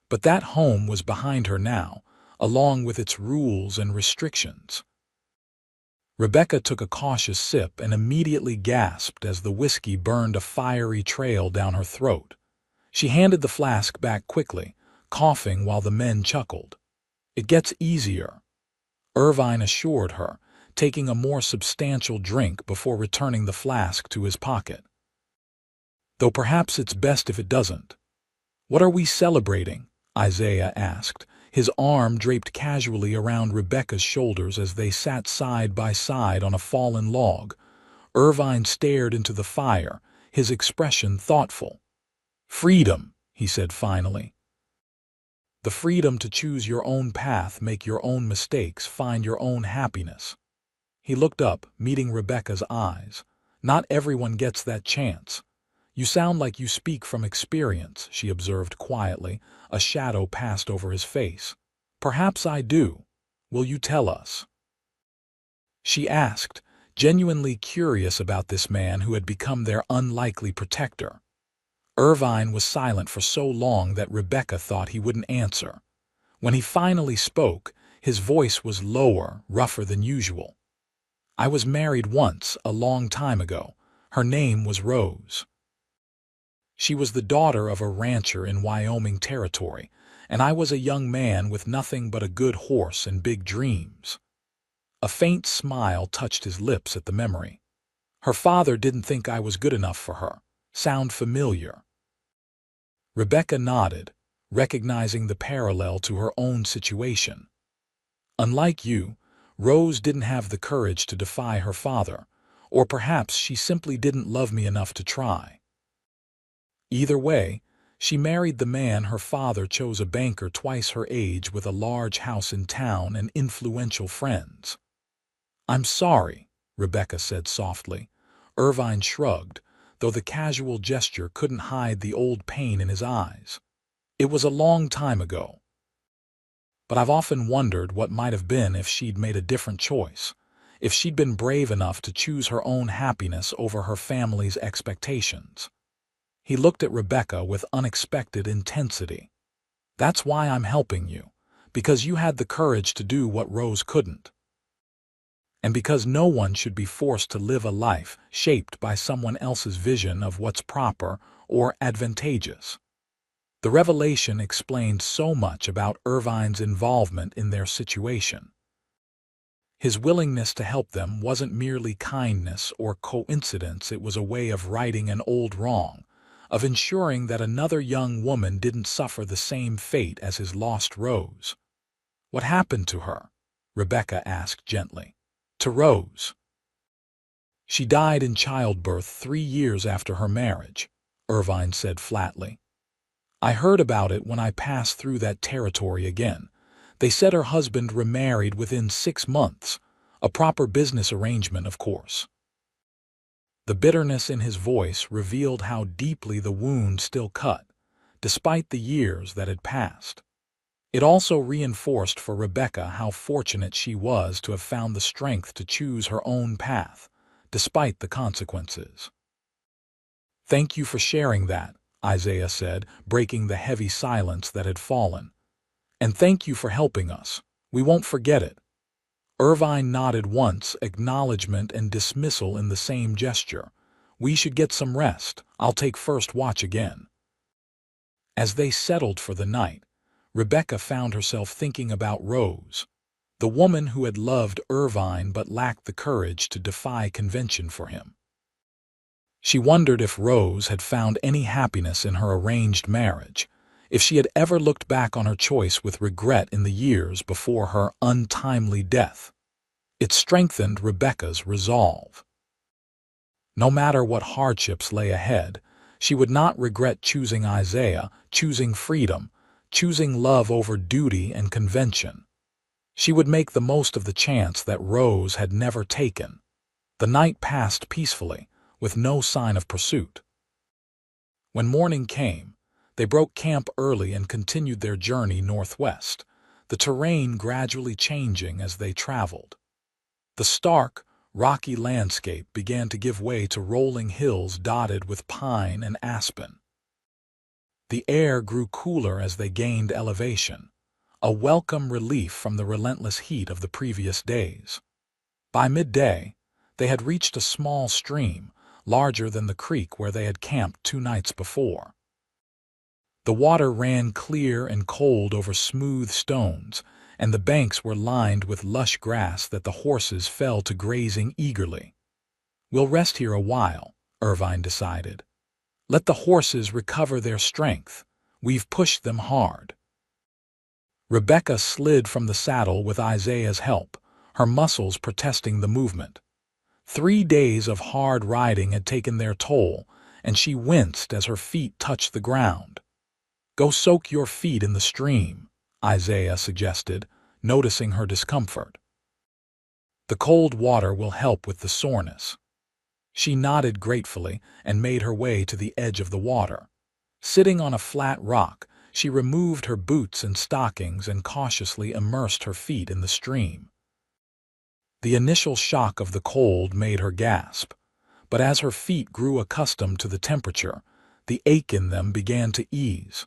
But that home was behind her now, along with its rules and restrictions. Rebecca took a cautious sip and immediately gasped as the whiskey burned a fiery trail down her throat. She handed the flask back quickly, coughing while the men chuckled. "It gets easier," Irvine assured her, taking a more substantial drink before returning the flask to his pocket. "Though perhaps it's best if it doesn't." "What are we celebrating?" Isaiah asked, his arm draped casually around Rebecca's shoulders as they sat side by side on a fallen log. Irvine stared into the fire, his expression thoughtful. "Freedom," he said finally. "The freedom to choose your own path, make your own mistakes, find your own happiness." He looked up, meeting Rebecca's eyes. "Not everyone gets that chance." "You sound like you speak from experience," she observed quietly. A shadow passed over his face. "Perhaps I do. Will you tell us?" She asked, genuinely curious about this man who had become their unlikely protector. Irvine was silent for so long that Rebecca thought he wouldn't answer. When he finally spoke, his voice was lower, rougher than usual. "I was married once, a long time ago. Her name was Rose. She was the daughter of a rancher in Wyoming Territory, and I was a young man with nothing but a good horse and big dreams." A faint smile touched his lips at the memory. "Her father didn't think I was good enough for her. Sound familiar?" Rebecca nodded, recognizing the parallel to her own situation. "Unlike you, Rose didn't have the courage to defy her father, or perhaps she simply didn't love me enough to try. Either way, she married the man her father chose, a banker twice her age with a large house in town and influential friends." "I'm sorry," Rebecca said softly. Irvine shrugged, though the casual gesture couldn't hide the old pain in his eyes. It was a long time ago. But I've often wondered what might have been if she'd made a different choice, if she'd been brave enough to choose her own happiness over her family's expectations. He looked at Rebecca with unexpected intensity. That's why I'm helping you, because you had the courage to do what Rose couldn't. And because no one should be forced to live a life shaped by someone else's vision of what's proper or advantageous. The revelation explained so much about Irvine's involvement in their situation. His willingness to help them wasn't merely kindness or coincidence, it was a way of righting an old wrong, of ensuring that another young woman didn't suffer the same fate as his lost Rose. "What happened to her?" Rebecca asked gently. "To Rose." "She died in childbirth 3 years after her marriage," Irvine said flatly. "I heard about it when I passed through that territory again. They said her husband remarried within 6 months, a proper business arrangement, of course." The bitterness in his voice revealed how deeply the wound still cut, despite the years that had passed. It also reinforced for Rebecca how fortunate she was to have found the strength to choose her own path, despite the consequences. "Thank you for sharing that," Isaiah said, breaking the heavy silence that had fallen. "And thank you for helping us. We won't forget it." Irvine nodded once, acknowledgement and dismissal in the same gesture. "We should get some rest. I'll take first watch again." As they settled for the night, Rebecca found herself thinking about Rose, the woman who had loved Irvine but lacked the courage to defy convention for him. She wondered if Rose had found any happiness in her arranged marriage, if she had ever looked back on her choice with regret in the years before her untimely death. It strengthened Rebecca's resolve. No matter what hardships lay ahead, she would not regret choosing Isaiah, choosing freedom, choosing love over duty and convention. She would make the most of the chance that Rose had never taken. The night passed peacefully, with no sign of pursuit. When morning came, they broke camp early and continued their journey northwest, the terrain gradually changing as they traveled. The stark, rocky landscape began to give way to rolling hills dotted with pine and aspen. The air grew cooler as they gained elevation, a welcome relief from the relentless heat of the previous days. By midday, they had reached a small stream, larger than the creek where they had camped 2 nights before. The water ran clear and cold over smooth stones, and the banks were lined with lush grass that the horses fell to grazing eagerly. "We'll rest here a while," Irvine decided. "Let the horses recover their strength. We've pushed them hard." Rebecca slid from the saddle with Isaiah's help, her muscles protesting the movement. 3 days of hard riding had taken their toll, and she winced as her feet touched the ground. "Go soak your feet in the stream," Isaiah suggested, noticing her discomfort. "The cold water will help with the soreness." She nodded gratefully and made her way to the edge of the water. Sitting on a flat rock, she removed her boots and stockings and cautiously immersed her feet in the stream. The initial shock of the cold made her gasp, but as her feet grew accustomed to the temperature, the ache in them began to ease.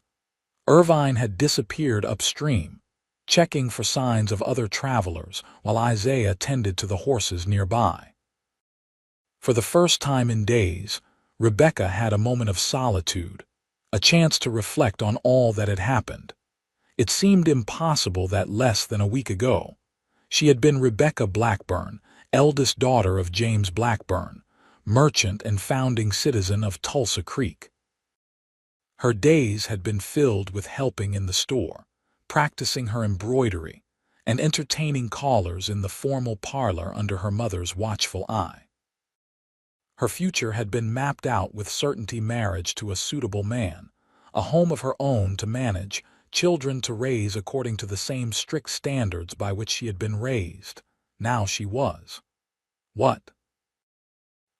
Irvine had disappeared upstream, checking for signs of other travelers while Isaiah tended to the horses nearby. For the first time in days, Rebecca had a moment of solitude, a chance to reflect on all that had happened. It seemed impossible that less than a week ago, she had been Rebecca Blackburn, eldest daughter of James Blackburn, merchant and founding citizen of Tulsa Creek. Her days had been filled with helping in the store, practicing her embroidery, and entertaining callers in the formal parlor under her mother's watchful eye. Her future had been mapped out with certainty: marriage to a suitable man, a home of her own to manage, children to raise according to the same strict standards by which she had been raised. Now she was. What?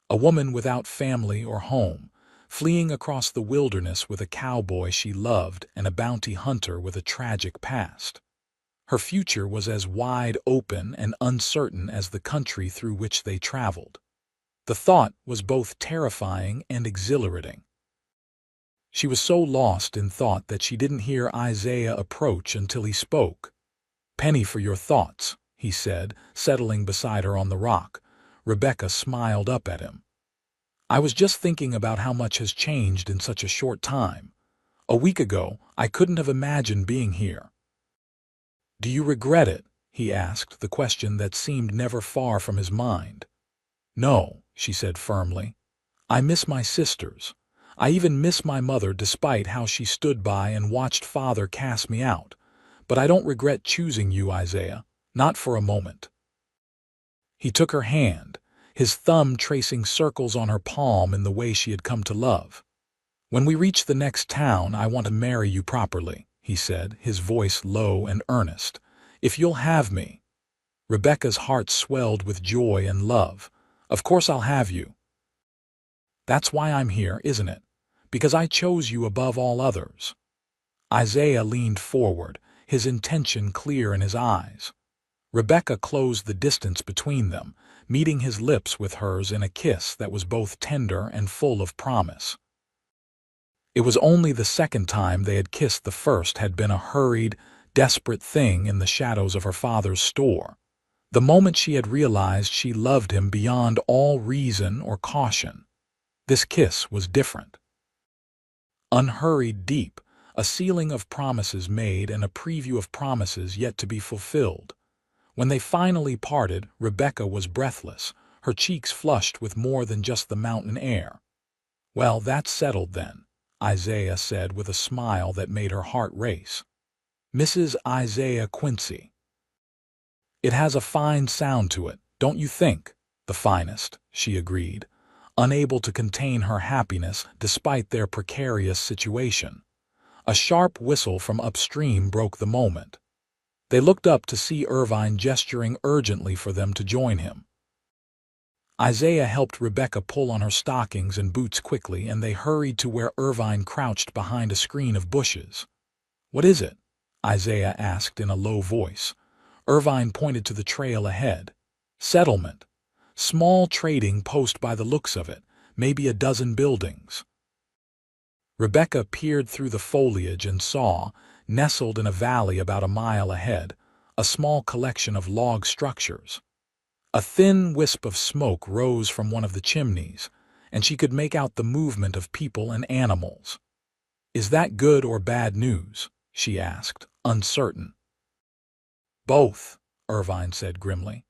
a woman without family or home, fleeing across the wilderness with a cowboy she loved and a bounty hunter with a tragic past. Her future was as wide open and uncertain as the country through which they traveled. The thought was both terrifying and exhilarating. She was so lost in thought that she didn't hear Isaiah approach until he spoke. "Penny for your thoughts," he said, settling beside her on the rock. Rebecca smiled up at him. "I was just thinking about how much has changed in such a short time. A week ago, I couldn't have imagined being here." "Do you regret it?" he asked, the question that seemed never far from his mind. "No," she said firmly. "I miss my sisters. I even miss my mother despite how she stood by and watched Father cast me out. But I don't regret choosing you, Isaiah. Not for a moment." He took her hand, his thumb tracing circles on her palm in the way she had come to love. "When we reach the next town, I want to marry you properly," he said, his voice low and earnest. "If you'll have me." Rebecca's heart swelled with joy and love. "Of course I'll have you. That's why I'm here, isn't it? Because I chose you above all others." Isaiah leaned forward, his intention clear in his eyes. Rebecca closed the distance between them, meeting his lips with hers in a kiss that was both tender and full of promise. It was only the second time they had kissed. The first had been a hurried, desperate thing in the shadows of her father's store. The moment she had realized she loved him beyond all reason or caution. This kiss was different. Unhurried, deep, a sealing of promises made and a preview of promises yet to be fulfilled. When they finally parted, Rebecca was breathless, her cheeks flushed with more than just the mountain air. "Well, that's settled then," Isaiah said with a smile that made her heart race. "Mrs. Isaiah Quincy." "It has a fine sound to it, don't you think?" "The finest," she agreed, unable to contain her happiness despite their precarious situation. A sharp whistle from upstream broke the moment. They looked up to see Irvine gesturing urgently for them to join him. Isaiah helped Rebecca pull on her stockings and boots quickly, and they hurried to where Irvine crouched behind a screen of bushes. "What is it?" Isaiah asked in a low voice. Irvine pointed to the trail ahead. "Settlement. Small trading post by the looks of it, maybe a dozen buildings." Rebecca peered through the foliage and saw, nestled in a valley about a mile ahead, a small collection of log structures. A thin wisp of smoke rose from one of the chimneys, and she could make out the movement of people and animals. "Is that good or bad news?" she asked, uncertain. "Both," Irvine said grimly.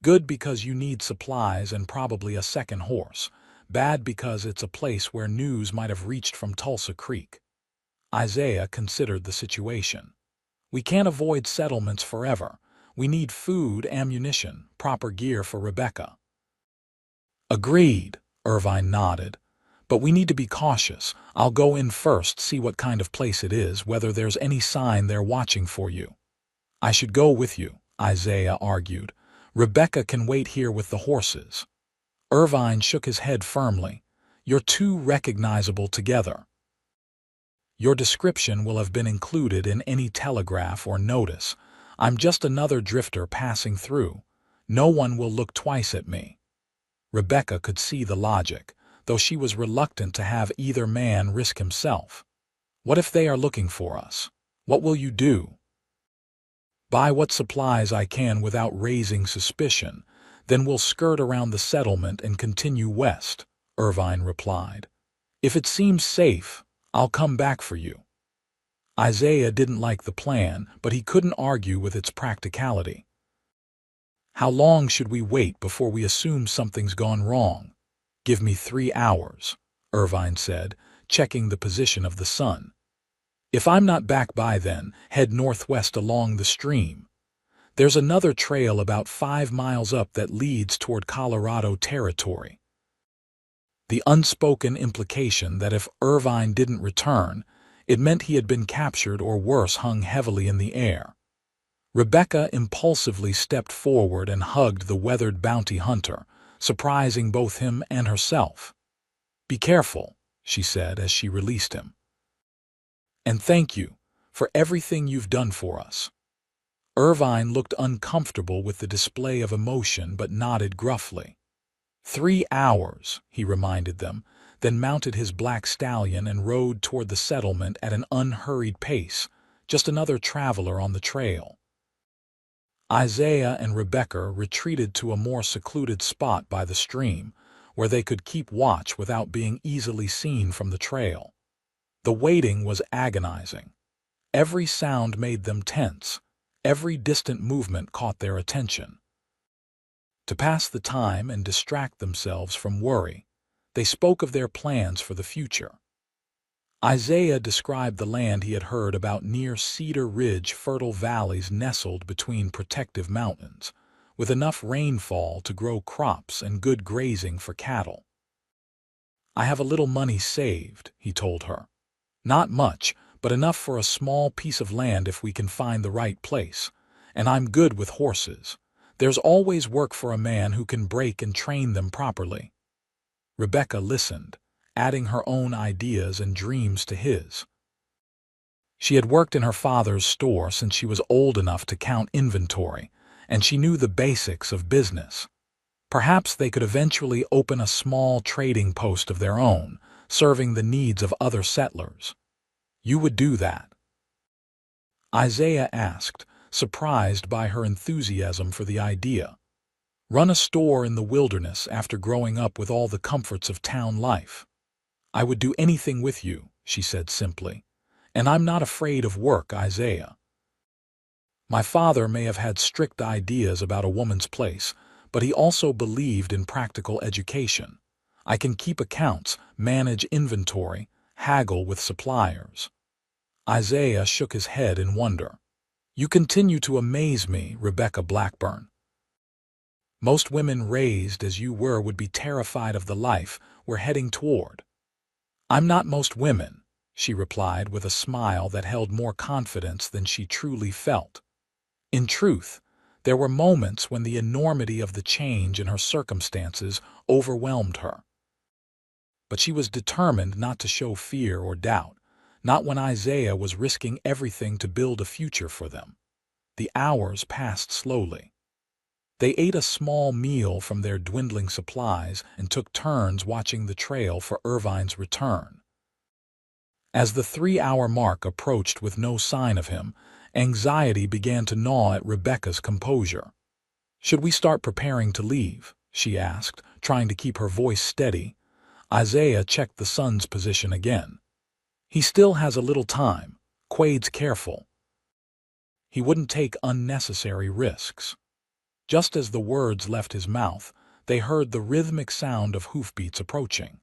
"Good because you need supplies and probably a second horse. Bad because it's a place where news might have reached from Tulsa Creek." Isaiah considered the situation. "We can't avoid settlements forever. We need food, ammunition, proper gear for Rebecca." "Agreed," Irvine nodded. "But we need to be cautious. I'll go in first, see what kind of place it is, whether there's any sign they're watching for you." "I should go with you," Isaiah argued. "Rebecca can wait here with the horses." Irvine shook his head firmly. "You're too recognizable together. Your description will have been included in any telegraph or notice. I'm just another drifter passing through. No one will look twice at me." Rebecca could see the logic, though she was reluctant to have either man risk himself. "What if they are looking for us? What will you do?" "Buy what supplies I can without raising suspicion. Then we'll skirt around the settlement and continue west," Irvine replied. "If it seems safe, I'll come back for you." Isaiah didn't like the plan, but he couldn't argue with its practicality. "How long should we wait before we assume something's gone wrong?" "Give me 3 hours," Irvine said, checking the position of the sun. "If I'm not back by then, head northwest along the stream. There's another trail about 5 miles up that leads toward Colorado territory." The unspoken implication that if Irvine didn't return, it meant he had been captured or worse hung heavily in the air. Rebecca impulsively stepped forward and hugged the weathered bounty hunter, surprising both him and herself. "Be careful," she said as she released him. "And thank you for everything you've done for us." Irvine looked uncomfortable with the display of emotion but nodded gruffly. 3 hours, he reminded them, then mounted his black stallion and rode toward the settlement at an unhurried pace, just another traveler on the trail. Isaiah and Rebecca retreated to a more secluded spot by the stream, where they could keep watch without being easily seen from the trail. The waiting was agonizing. Every sound made them tense. Every distant movement caught their attention. To pass the time and distract themselves from worry, they spoke of their plans for the future. Isaiah described the land he had heard about near Cedar Ridge, fertile valleys nestled between protective mountains, with enough rainfall to grow crops and good grazing for cattle. "I have a little money saved," he told her. "Not much, but enough for a small piece of land if we can find the right place. And I'm good with horses. There's always work for a man who can break and train them properly." Rebecca listened, adding her own ideas and dreams to his. She had worked in her father's store since she was old enough to count inventory, and she knew the basics of business. Perhaps they could eventually open a small trading post of their own, serving the needs of other settlers. "You would do that?" Isaiah asked, surprised by her enthusiasm for the idea. "Run a store in the wilderness after growing up with all the comforts of town life?" "I would do anything with you," she said simply. "And I'm not afraid of work, Isaiah." "My father may have had strict ideas about a woman's place, but he also believed in practical education. I can keep accounts, manage inventory, haggle with suppliers." Isaiah shook his head in wonder. "You continue to amaze me, Rebecca Blackburn. Most women raised as you were would be terrified of the life we're heading toward." "I'm not most women," she replied with a smile that held more confidence than she truly felt. In truth, there were moments when the enormity of the change in her circumstances overwhelmed her. But she was determined not to show fear or doubt, not when Isaiah was risking everything to build a future for them. The hours passed slowly. They ate a small meal from their dwindling supplies and took turns watching the trail for Irvine's return. As the 3-hour mark approached with no sign of him, anxiety began to gnaw at Rebecca's composure. "Should we start preparing to leave?" she asked, trying to keep her voice steady. Isaiah checked the sun's position again. "He still has a little time. Quaid's careful. He wouldn't take unnecessary risks." Just as the words left his mouth, they heard the rhythmic sound of hoofbeats approaching.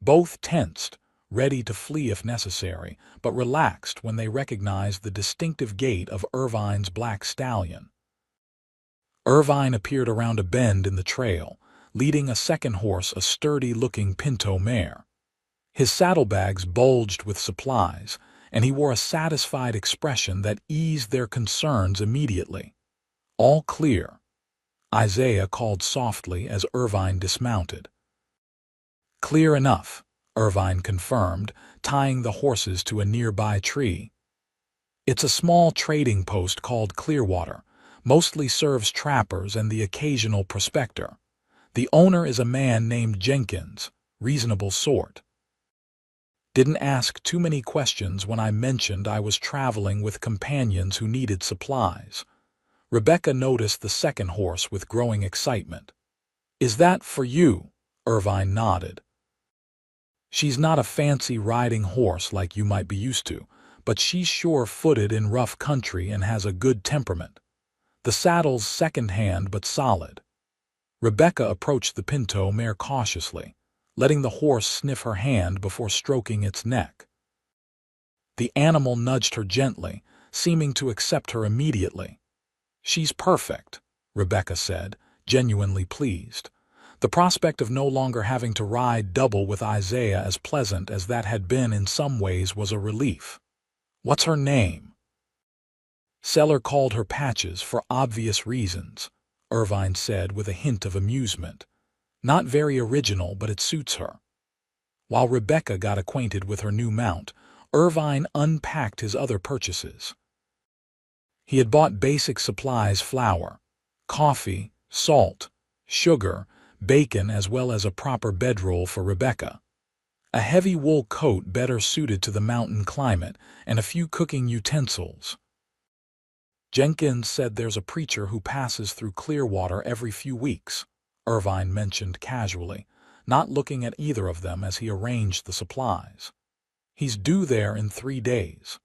Both tensed, ready to flee if necessary, but relaxed when they recognized the distinctive gait of Irvine's black stallion. Irvine appeared around a bend in the trail, leading a second horse, a sturdy-looking pinto mare. His saddlebags bulged with supplies, and he wore a satisfied expression that eased their concerns immediately. "All clear," Isaiah called softly as Irvine dismounted. "Clear enough," Irvine confirmed, tying the horses to a nearby tree. "It's a small trading post called Clearwater, mostly serves trappers and the occasional prospector. The owner is a man named Jenkins, reasonable sort. Didn't ask too many questions when I mentioned I was traveling with companions who needed supplies." Rebecca noticed the second horse with growing excitement. "Is that for you?" Irvine nodded. "She's not a fancy riding horse like you might be used to, but she's sure-footed in rough country and has a good temperament. The saddle's second-hand but solid." Rebecca approached the pinto mare cautiously, letting the horse sniff her hand before stroking its neck. The animal nudged her gently, seeming to accept her immediately. "She's perfect," Rebecca said, genuinely pleased. The prospect of no longer having to ride double with Isaiah, as pleasant as that had been in some ways, was a relief. "What's her name?" "Seller called her Patches for obvious reasons," Irvine said with a hint of amusement. Not very original, but it suits her. While Rebecca got acquainted with her new mount, Irvine unpacked his other purchases. He had bought basic supplies: flour, coffee, salt, sugar, bacon, as well as a proper bedroll for Rebecca, a heavy wool coat better suited to the mountain climate, and a few cooking utensils. "Jenkins said there's a preacher who passes through Clearwater every few weeks," Irvine mentioned casually, not looking at either of them as he arranged the supplies. "He's due there in 3 days."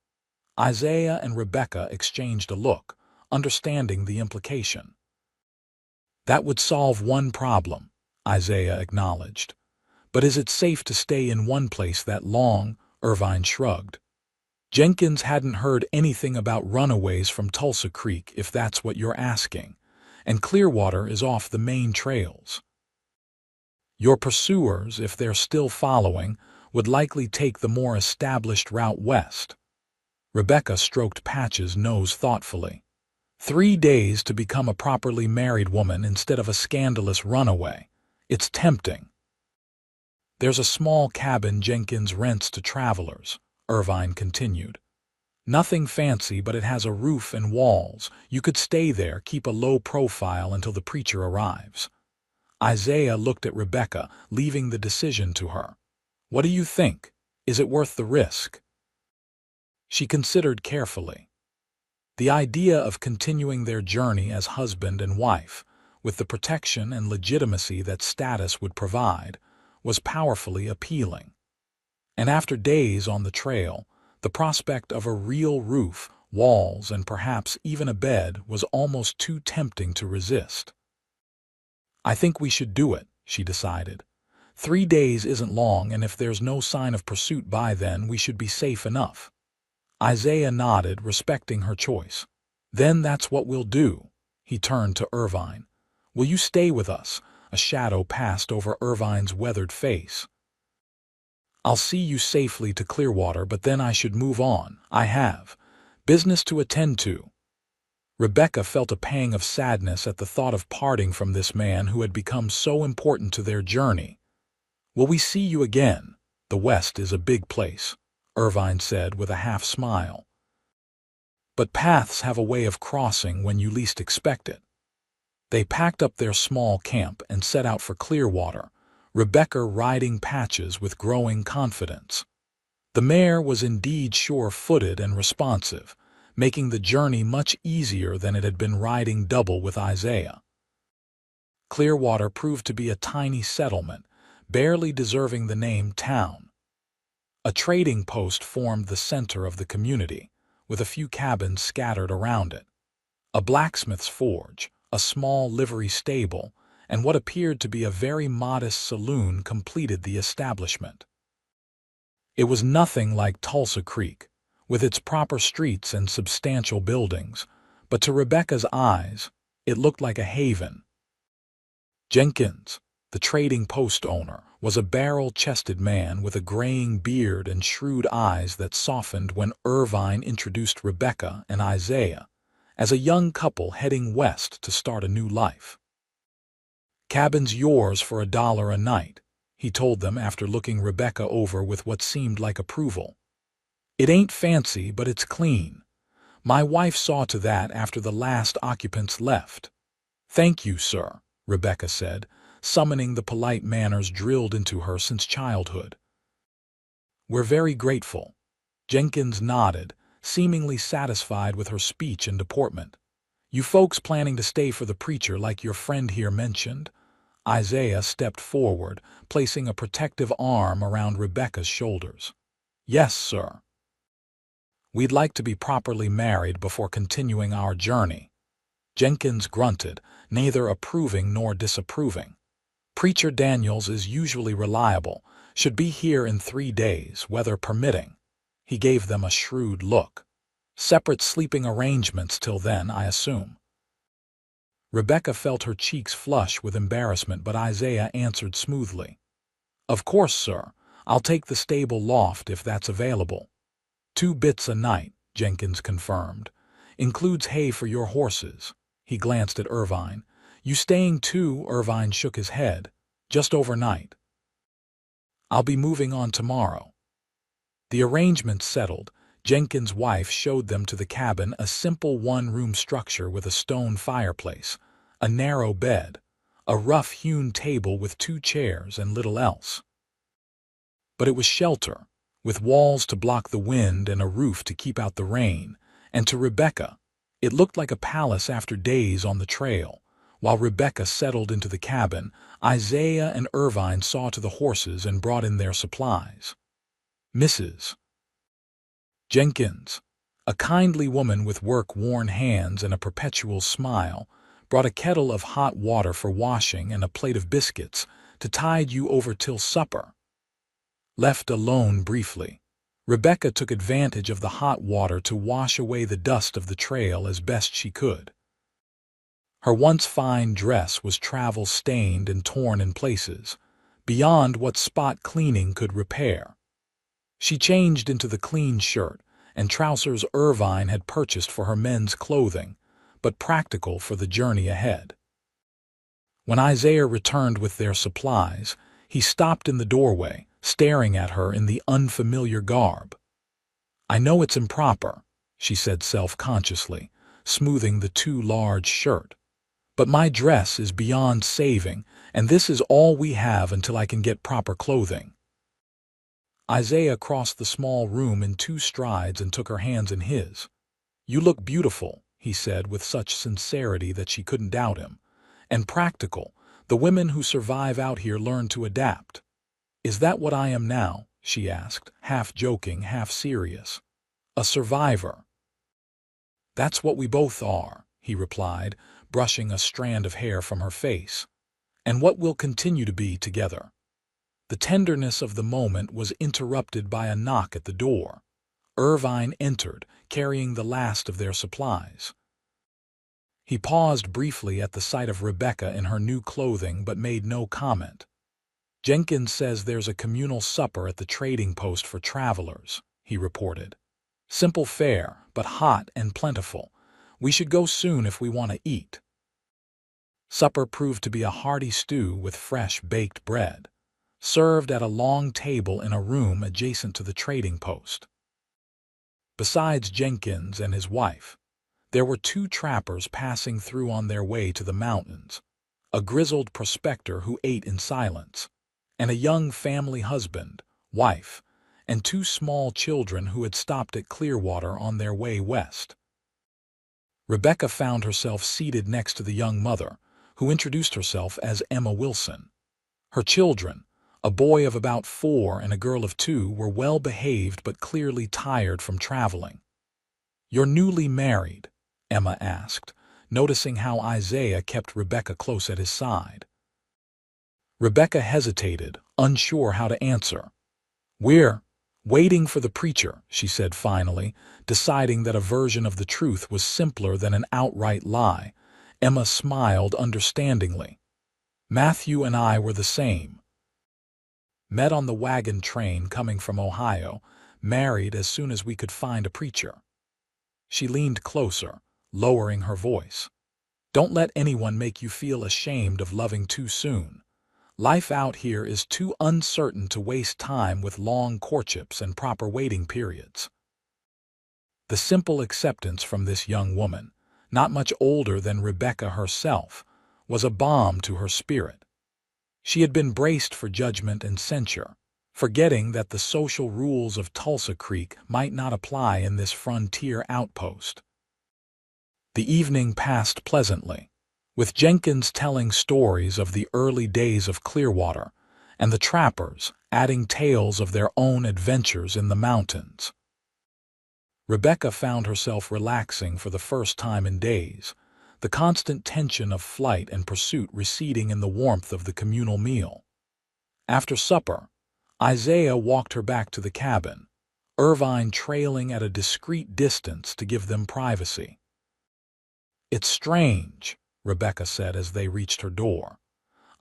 Isaiah and Rebecca exchanged a look, understanding the implication. "That would solve one problem," Isaiah acknowledged. "But is it safe to stay in one place that long?" Irvine shrugged. "Jenkins hadn't heard anything about runaways from Tulsa Creek, if that's what you're asking, and Clearwater is off the main trails. Your pursuers, if they're still following, would likely take the more established route west." Rebecca stroked Patch's nose thoughtfully. 3 days to become a properly married woman instead of a scandalous runaway. It's tempting. "There's a small cabin Jenkins rents to travelers," Irvine continued. "Nothing fancy, but it has a roof and walls. You could stay there, keep a low profile until the preacher arrives." Isaiah looked at Rebecca, leaving the decision to her. "What do you think? Is it worth the risk?" She considered carefully. The idea of continuing their journey as husband and wife, with the protection and legitimacy that status would provide, was powerfully appealing. And after days on the trail, the prospect of a real roof, walls, and perhaps even a bed was almost too tempting to resist. "I think we should do it," she decided. 3 days isn't long, and if there's no sign of pursuit by then, we should be safe enough. Isaiah nodded, respecting her choice. "Then that's what we'll do." He turned to Irvine. "Will you stay with us?" A shadow passed over Irvine's weathered face. "I'll see you safely to Clearwater, but then I should move on. I have business to attend to." Rebecca felt a pang of sadness at the thought of parting from this man who had become so important to their journey. "Will we see you again? The West is a big place," Irvine said with a half smile. "But paths have a way of crossing when you least expect it." They packed up their small camp and set out for Clearwater, Rebecca riding Patches with growing confidence. The mare was indeed sure-footed and responsive, making the journey much easier than it had been riding double with Isaiah. Clearwater proved to be a tiny settlement, barely deserving the name town. A trading post formed the center of the community, with a few cabins scattered around it. A blacksmith's forge, a small livery stable, and what appeared to be a very modest saloon completed the establishment. It was nothing like Tulsa Creek, with its proper streets and substantial buildings, but to Rebecca's eyes, it looked like a haven. Jenkins, the trading post owner, was a barrel-chested man with a graying beard and shrewd eyes that softened when Irvine introduced Rebecca and Isaiah as a young couple heading west to start a new life. "Cabin's yours for $1 a night," he told them after looking Rebecca over with what seemed like approval. "It ain't fancy, but it's clean. My wife saw to that after the last occupants left." "Thank you, sir," Rebecca said, summoning the polite manners drilled into her since childhood. "We're very grateful." Jenkins nodded, seemingly satisfied with her speech and deportment. "You folks planning to stay for the preacher like your friend here mentioned?" Isaiah stepped forward, placing a protective arm around Rebecca's shoulders. "Yes, sir. We'd like to be properly married before continuing our journey." Jenkins grunted, neither approving nor disapproving. "Preacher Daniels is usually reliable, should be here in 3 days, weather permitting." He gave them a shrewd look. "Separate sleeping arrangements till then, I assume." Rebecca felt her cheeks flush with embarrassment, but Isaiah answered smoothly. "Of course, sir. I'll take the stable loft if that's available." 2 bits a night, Jenkins confirmed. "Includes hay for your horses." He glanced at Irvine. "You staying too?" Irvine shook his head. Just overnight. I'll be moving on tomorrow." The arrangements settled, Jenkins' wife showed them to the cabin, a simple one-room structure with a stone fireplace, a narrow bed, a rough-hewn table with 2 chairs and little else. But it was shelter, with walls to block the wind and a roof to keep out the rain, and to Rebecca, it looked like a palace after days on the trail. While Rebecca settled into the cabin, Isaiah and Irvine saw to the horses and brought in their supplies. Mrs. Jenkins, a kindly woman with work-worn hands and a perpetual smile, brought a kettle of hot water for washing and a plate of biscuits to tide you over till supper. Left alone briefly, Rebecca took advantage of the hot water to wash away the dust of the trail as best she could. Her once fine dress was travel-stained and torn in places, beyond what spot cleaning could repair. She changed into the clean shirt and trousers Irvine had purchased for her men's clothing, but practical for the journey ahead. When Isaiah returned with their supplies, he stopped in the doorway, staring at her in the unfamiliar garb. "I know it's improper," she said self-consciously, smoothing the too large shirt, "but my dress is beyond saving, and this is all we have until I can get proper clothing." Isaiah crossed the small room in 2 strides and took her hands in his. "You look beautiful," he said with such sincerity that she couldn't doubt him. "And practical. The women who survive out here learn to adapt." "Is that what I am now?" she asked, half joking, half serious. "A survivor." "That's what we both are," he replied, brushing a strand of hair from her face. "And what we'll continue to be together." The tenderness of the moment was interrupted by a knock at the door. Irvine entered, carrying the last of their supplies. He paused briefly at the sight of Rebecca in her new clothing but made no comment. "Jenkins says there's a communal supper at the trading post for travelers," he reported. "Simple fare, but hot and plentiful. We should go soon if we want to eat." Supper proved to be a hearty stew with fresh baked bread, served at a long table in a room adjacent to the trading post. Besides Jenkins and his wife, there were 2 trappers passing through on their way to the mountains, a grizzled prospector who ate in silence, and a young family husband, wife, and 2 small children who had stopped at Clearwater on their way west. Rebecca found herself seated next to the young mother, who introduced herself as Emma Wilson. Her children, a boy of about 4 and a girl of 2, were well-behaved but clearly tired from traveling. "You're newly married?" Emma asked, noticing how Isaiah kept Rebecca close at his side. Rebecca hesitated, unsure how to answer. "We're waiting for the preacher," she said finally, deciding that a version of the truth was simpler than an outright lie. Emma smiled understandingly. "Matthew and I were the same. Met on the wagon train coming from Ohio, married as soon as we could find a preacher." She leaned closer, lowering her voice. "Don't let anyone make you feel ashamed of loving too soon. Life out here is too uncertain to waste time with long courtships and proper waiting periods." The simple acceptance from this young woman, not much older than Rebecca herself, was a balm to her spirit. She had been braced for judgment and censure, forgetting that the social rules of Tulsa Creek might not apply in this frontier outpost. The evening passed pleasantly, with Jenkins telling stories of the early days of Clearwater, and the trappers adding tales of their own adventures in the mountains. Rebecca found herself relaxing for the first time in days, the constant tension of flight and pursuit receding in the warmth of the communal meal. After supper, Isaiah walked her back to the cabin, Irvine trailing at a discreet distance to give them privacy. "It's strange," Rebecca said as they reached her door.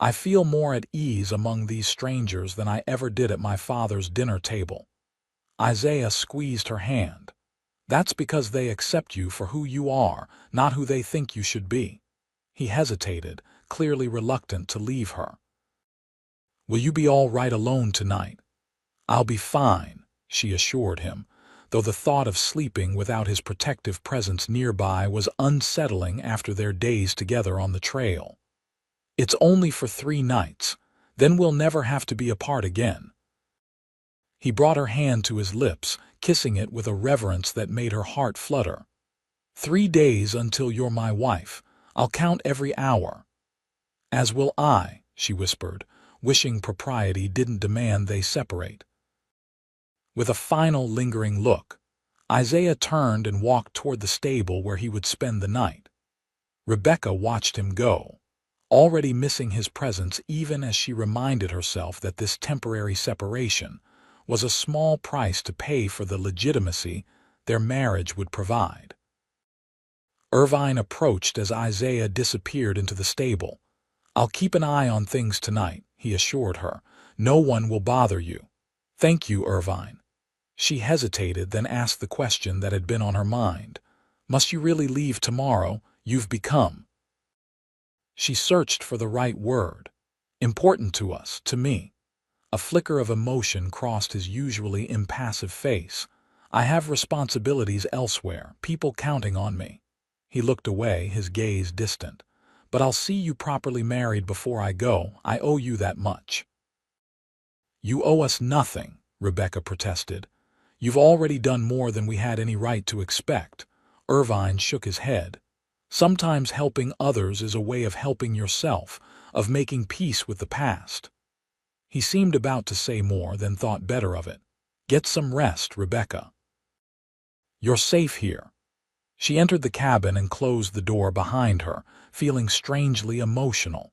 "I feel more at ease among these strangers than I ever did at my father's dinner table." Isaiah squeezed her hand. "That's because they accept you for who you are, not who they think you should be." He hesitated, clearly reluctant to leave her. Will you be all right alone tonight?" "I'll be fine," she assured him, though the thought of sleeping without his protective presence nearby was unsettling after their days together on the trail. "It's only for 3 nights, then we'll never have to be apart again." He brought her hand to his lips, kissing it with a reverence that made her heart flutter. "3 days until you're my wife. I'll count every hour." "As will I," she whispered, wishing propriety didn't demand they separate. With a final lingering look, Isaiah turned and walked toward the stable where he would spend the night. Rebecca watched him go, already missing his presence even as she reminded herself that this temporary separation was a small price to pay for the legitimacy their marriage would provide. Irvine approached as Isaiah disappeared into the stable. "I'll keep an eye on things tonight," he assured her. "No one will bother you." "Thank you, Irvine." She hesitated, then asked the question that had been on her mind. "Must you really leave tomorrow? You've become—" She searched for the right word. "Important to us, to me." A flicker of emotion crossed his usually impassive face. "I have responsibilities elsewhere, people counting on me." He looked away, his gaze distant. "But I'll see you properly married before I go. I owe you that much." "You owe us nothing," Rebecca protested. "You've already done more than we had any right to expect." Irvine shook his head. "Sometimes helping others is a way of helping yourself, of making peace with the past." He seemed about to say more, then thought better of it. "Get some rest, Rebecca. You're safe here." She entered the cabin and closed the door behind her, feeling strangely emotional.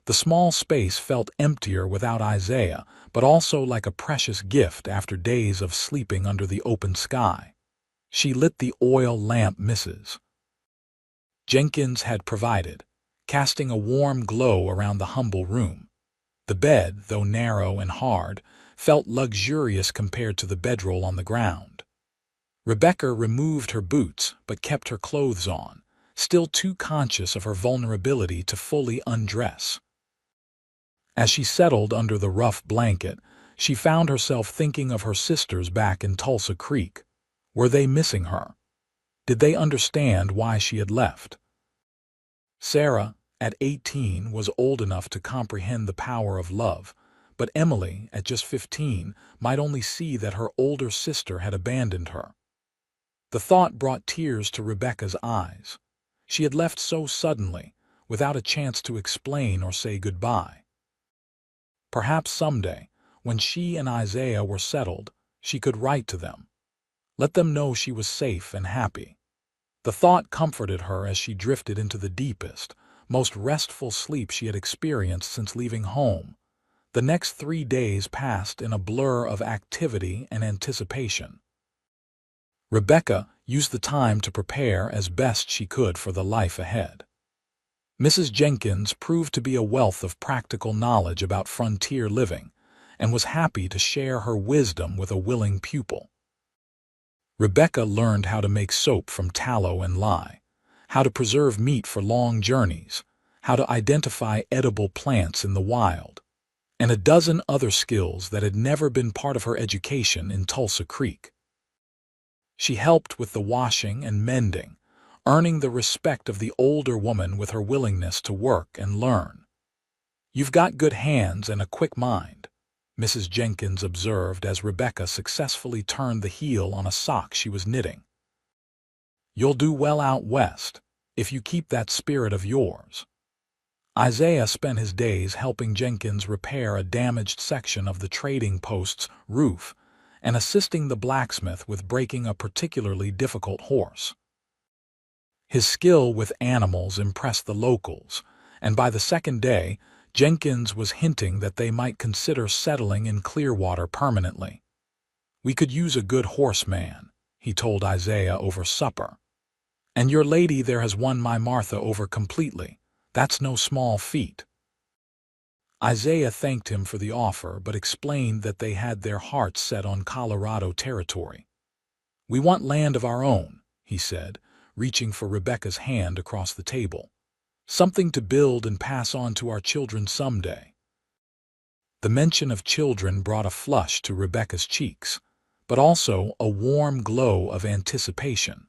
The small space felt emptier without Isaiah, but also like a precious gift after days of sleeping under the open sky. She lit the oil lamp Mrs. Jenkins had provided, casting a warm glow around the humble room. The bed, though narrow and hard, felt luxurious compared to the bedroll on the ground. Rebecca removed her boots but kept her clothes on, still too conscious of her vulnerability to fully undress. As she settled under the rough blanket, she found herself thinking of her sisters back in Tulsa Creek. Were they missing her? Did they understand why she had left? Sarah, at 18, was old enough to comprehend the power of love, but Emily, at just 15, might only see that her older sister had abandoned her. The thought brought tears to Rebecca's eyes. She had left so suddenly, without a chance to explain or say goodbye. Perhaps someday, when she and Isaiah were settled, she could write to them. Let them know she was safe and happy. The thought comforted her as she drifted into the deepest, most restful sleep she had experienced since leaving home. The next 3 days passed in a blur of activity and anticipation. Rebecca used the time to prepare as best she could for the life ahead. Mrs. Jenkins proved to be a wealth of practical knowledge about frontier living, and was happy to share her wisdom with a willing pupil. Rebecca learned how to make soap from tallow and lye, how to preserve meat for long journeys, how to identify edible plants in the wild, and a dozen other skills that had never been part of her education in Tulsa Creek. She helped with the washing and mending, earning the respect of the older woman with her willingness to work and learn. "You've got good hands and a quick mind," Mrs. Jenkins observed as Rebecca successfully turned the heel on a sock she was knitting. "You'll do well out west, if you keep that spirit of yours." Isaiah spent his days helping Jenkins repair a damaged section of the trading post's roof and assisting the blacksmith with breaking a particularly difficult horse. His skill with animals impressed the locals, and by the second day, Jenkins was hinting that they might consider settling in Clearwater permanently. "We could use a good horseman," he told Isaiah over supper. "And your lady there has won my Martha over completely. That's no small feat." Isaiah thanked him for the offer, but explained that they had their hearts set on Colorado territory. "We want land of our own," he said, reaching for Rebecca's hand across the table. "Something to build and pass on to our children someday." The mention of children brought a flush to Rebecca's cheeks, but also a warm glow of anticipation.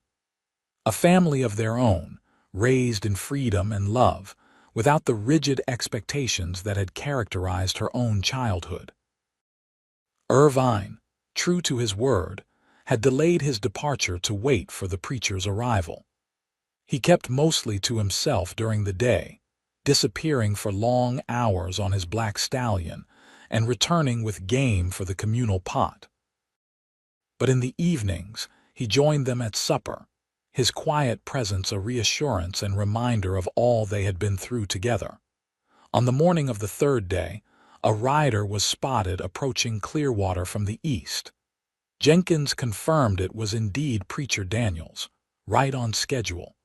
A family of their own, raised in freedom and love, without the rigid expectations that had characterized her own childhood. Irvine, true to his word, had delayed his departure to wait for the preacher's arrival. He kept mostly to himself during the day, disappearing for long hours on his black stallion and returning with game for the communal pot. But in the evenings, he joined them at supper, his quiet presence a reassurance and reminder of all they had been through together. On the morning of the third day, a rider was spotted approaching Clearwater from the east. Jenkins confirmed it was indeed Preacher Daniels, right on schedule.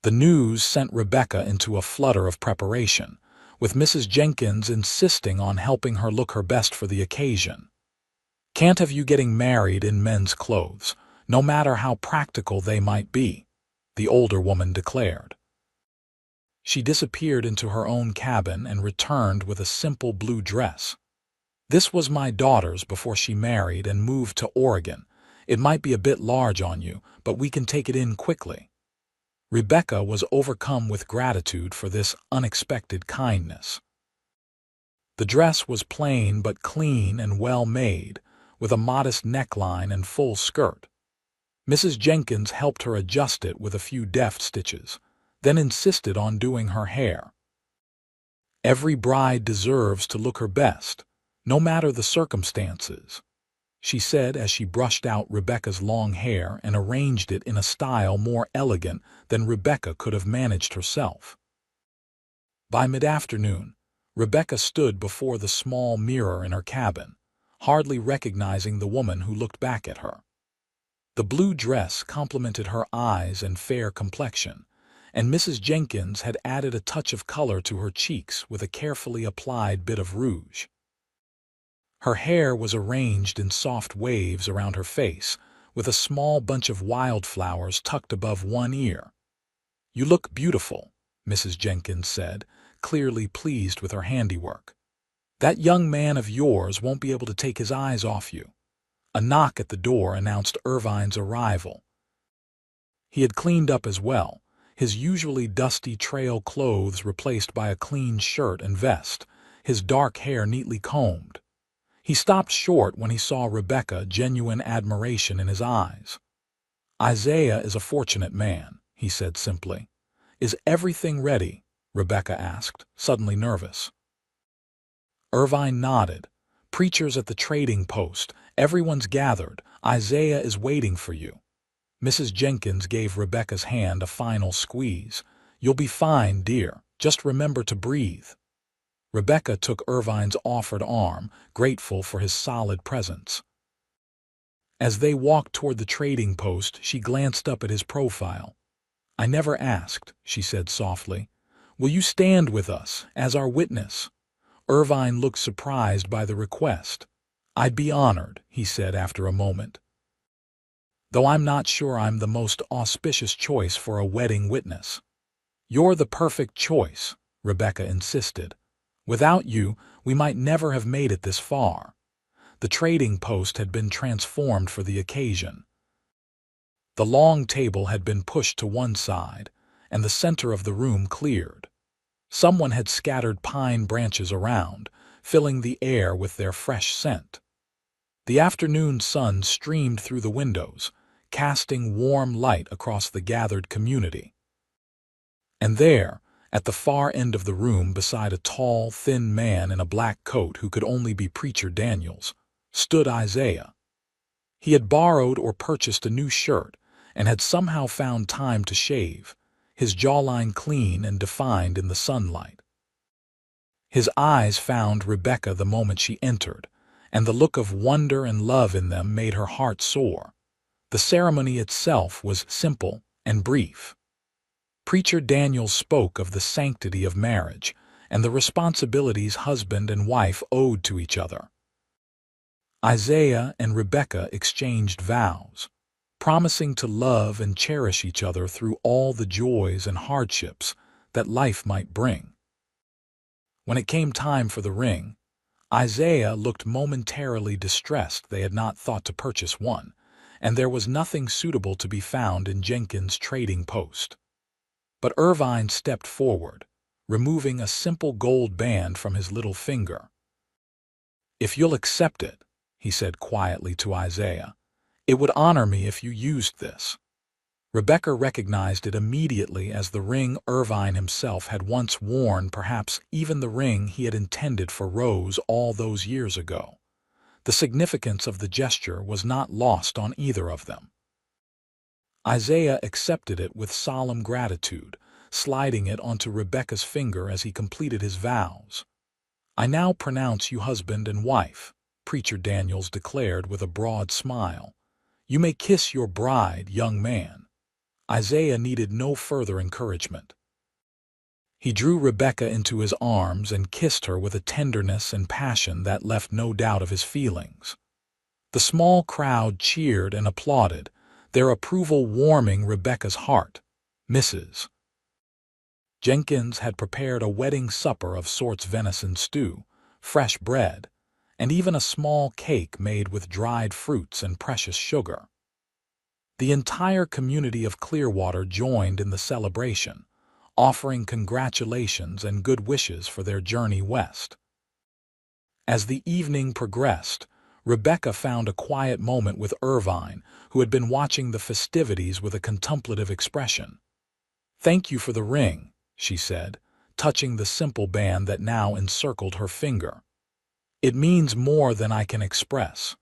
The news sent Rebecca into a flutter of preparation, with Mrs. Jenkins insisting on helping her look her best for the occasion. "Can't have you getting married in men's clothes, no matter how practical they might be," the older woman declared. She disappeared into her own cabin and returned with a simple blue dress. "This was my daughter's before she married and moved to Oregon. It might be a bit large on you, but we can take it in quickly." Rebecca was overcome with gratitude for this unexpected kindness. The dress was plain but clean and well made, with a modest neckline and full skirt. Mrs. Jenkins helped her adjust it with a few deft stitches, then insisted on doing her hair. "Every bride deserves to look her best, no matter the circumstances," she said as she brushed out Rebecca's long hair and arranged it in a style more elegant than Rebecca could have managed herself. By mid-afternoon, Rebecca stood before the small mirror in her cabin, hardly recognizing the woman who looked back at her. The blue dress complemented her eyes and fair complexion, and Mrs. Jenkins had added a touch of color to her cheeks with a carefully applied bit of rouge. Her hair was arranged in soft waves around her face, with a small bunch of wildflowers tucked above one ear. "You look beautiful," Mrs. Jenkins said, clearly pleased with her handiwork. "That young man of yours won't be able to take his eyes off you." A knock at the door announced Irvine's arrival. He had cleaned up as well, his usually dusty trail clothes replaced by a clean shirt and vest, his dark hair neatly combed. He stopped short when he saw Rebecca, genuine admiration in his eyes. "Isaiah is a fortunate man," he said simply. "Is everything ready?" Rebecca asked, suddenly nervous. Irvine nodded. "Preacher's at the trading post. Everyone's gathered. Isaiah is waiting for you." Mrs. Jenkins gave Rebecca's hand a final squeeze. "You'll be fine, dear. Just remember to breathe." Rebecca took Irvine's offered arm, grateful for his solid presence. As they walked toward the trading post, she glanced up at his profile. "I never asked," she said softly. "Will you stand with us as our witness?" Irvine looked surprised by the request. "I'd be honored," he said after a moment. "Though I'm not sure I'm the most auspicious choice for a wedding witness." "You're the perfect choice," Rebecca insisted. "Without you, we might never have made it this far." The trading post had been transformed for the occasion. The long table had been pushed to one side, and the center of the room cleared. Someone had scattered pine branches around, filling the air with their fresh scent. The afternoon sun streamed through the windows, casting warm light across the gathered community. And there, at the far end of the room beside a tall, thin man in a black coat who could only be Preacher Daniels, stood Isaiah. He had borrowed or purchased a new shirt and had somehow found time to shave, his jawline clean and defined in the sunlight. His eyes found Rebecca the moment she entered, and the look of wonder and love in them made her heart soar. The ceremony itself was simple and brief. Preacher Daniels spoke of the sanctity of marriage and the responsibilities husband and wife owed to each other. Isaiah and Rebecca exchanged vows, promising to love and cherish each other through all the joys and hardships that life might bring. When it came time for the ring, Isaiah looked momentarily distressed. They had not thought to purchase one, and there was nothing suitable to be found in Jenkins' trading post. But Irvine stepped forward, removing a simple gold band from his little finger. "If you'll accept it," he said quietly to Isaiah, "it would honor me if you used this." Rebecca recognized it immediately as the ring Irvine himself had once worn, perhaps even the ring he had intended for Rose all those years ago. The significance of the gesture was not lost on either of them. Isaiah accepted it with solemn gratitude, sliding it onto Rebecca's finger as he completed his vows. "I now pronounce you husband and wife," Preacher Daniels declared with a broad smile. "You may kiss your bride, young man." Isaiah needed no further encouragement. He drew Rebecca into his arms and kissed her with a tenderness and passion that left no doubt of his feelings. The small crowd cheered and applauded, their approval warming Rebecca's heart. Mrs. Jenkins had prepared a wedding supper of sorts: venison stew, fresh bread, and even a small cake made with dried fruits and precious sugar. The entire community of Clearwater joined in the celebration, offering congratulations and good wishes for their journey west. As the evening progressed, Rebecca found a quiet moment with Irvine, who had been watching the festivities with a contemplative expression. "Thank you for the ring," she said, touching the simple band that now encircled her finger. "It means more than I can express."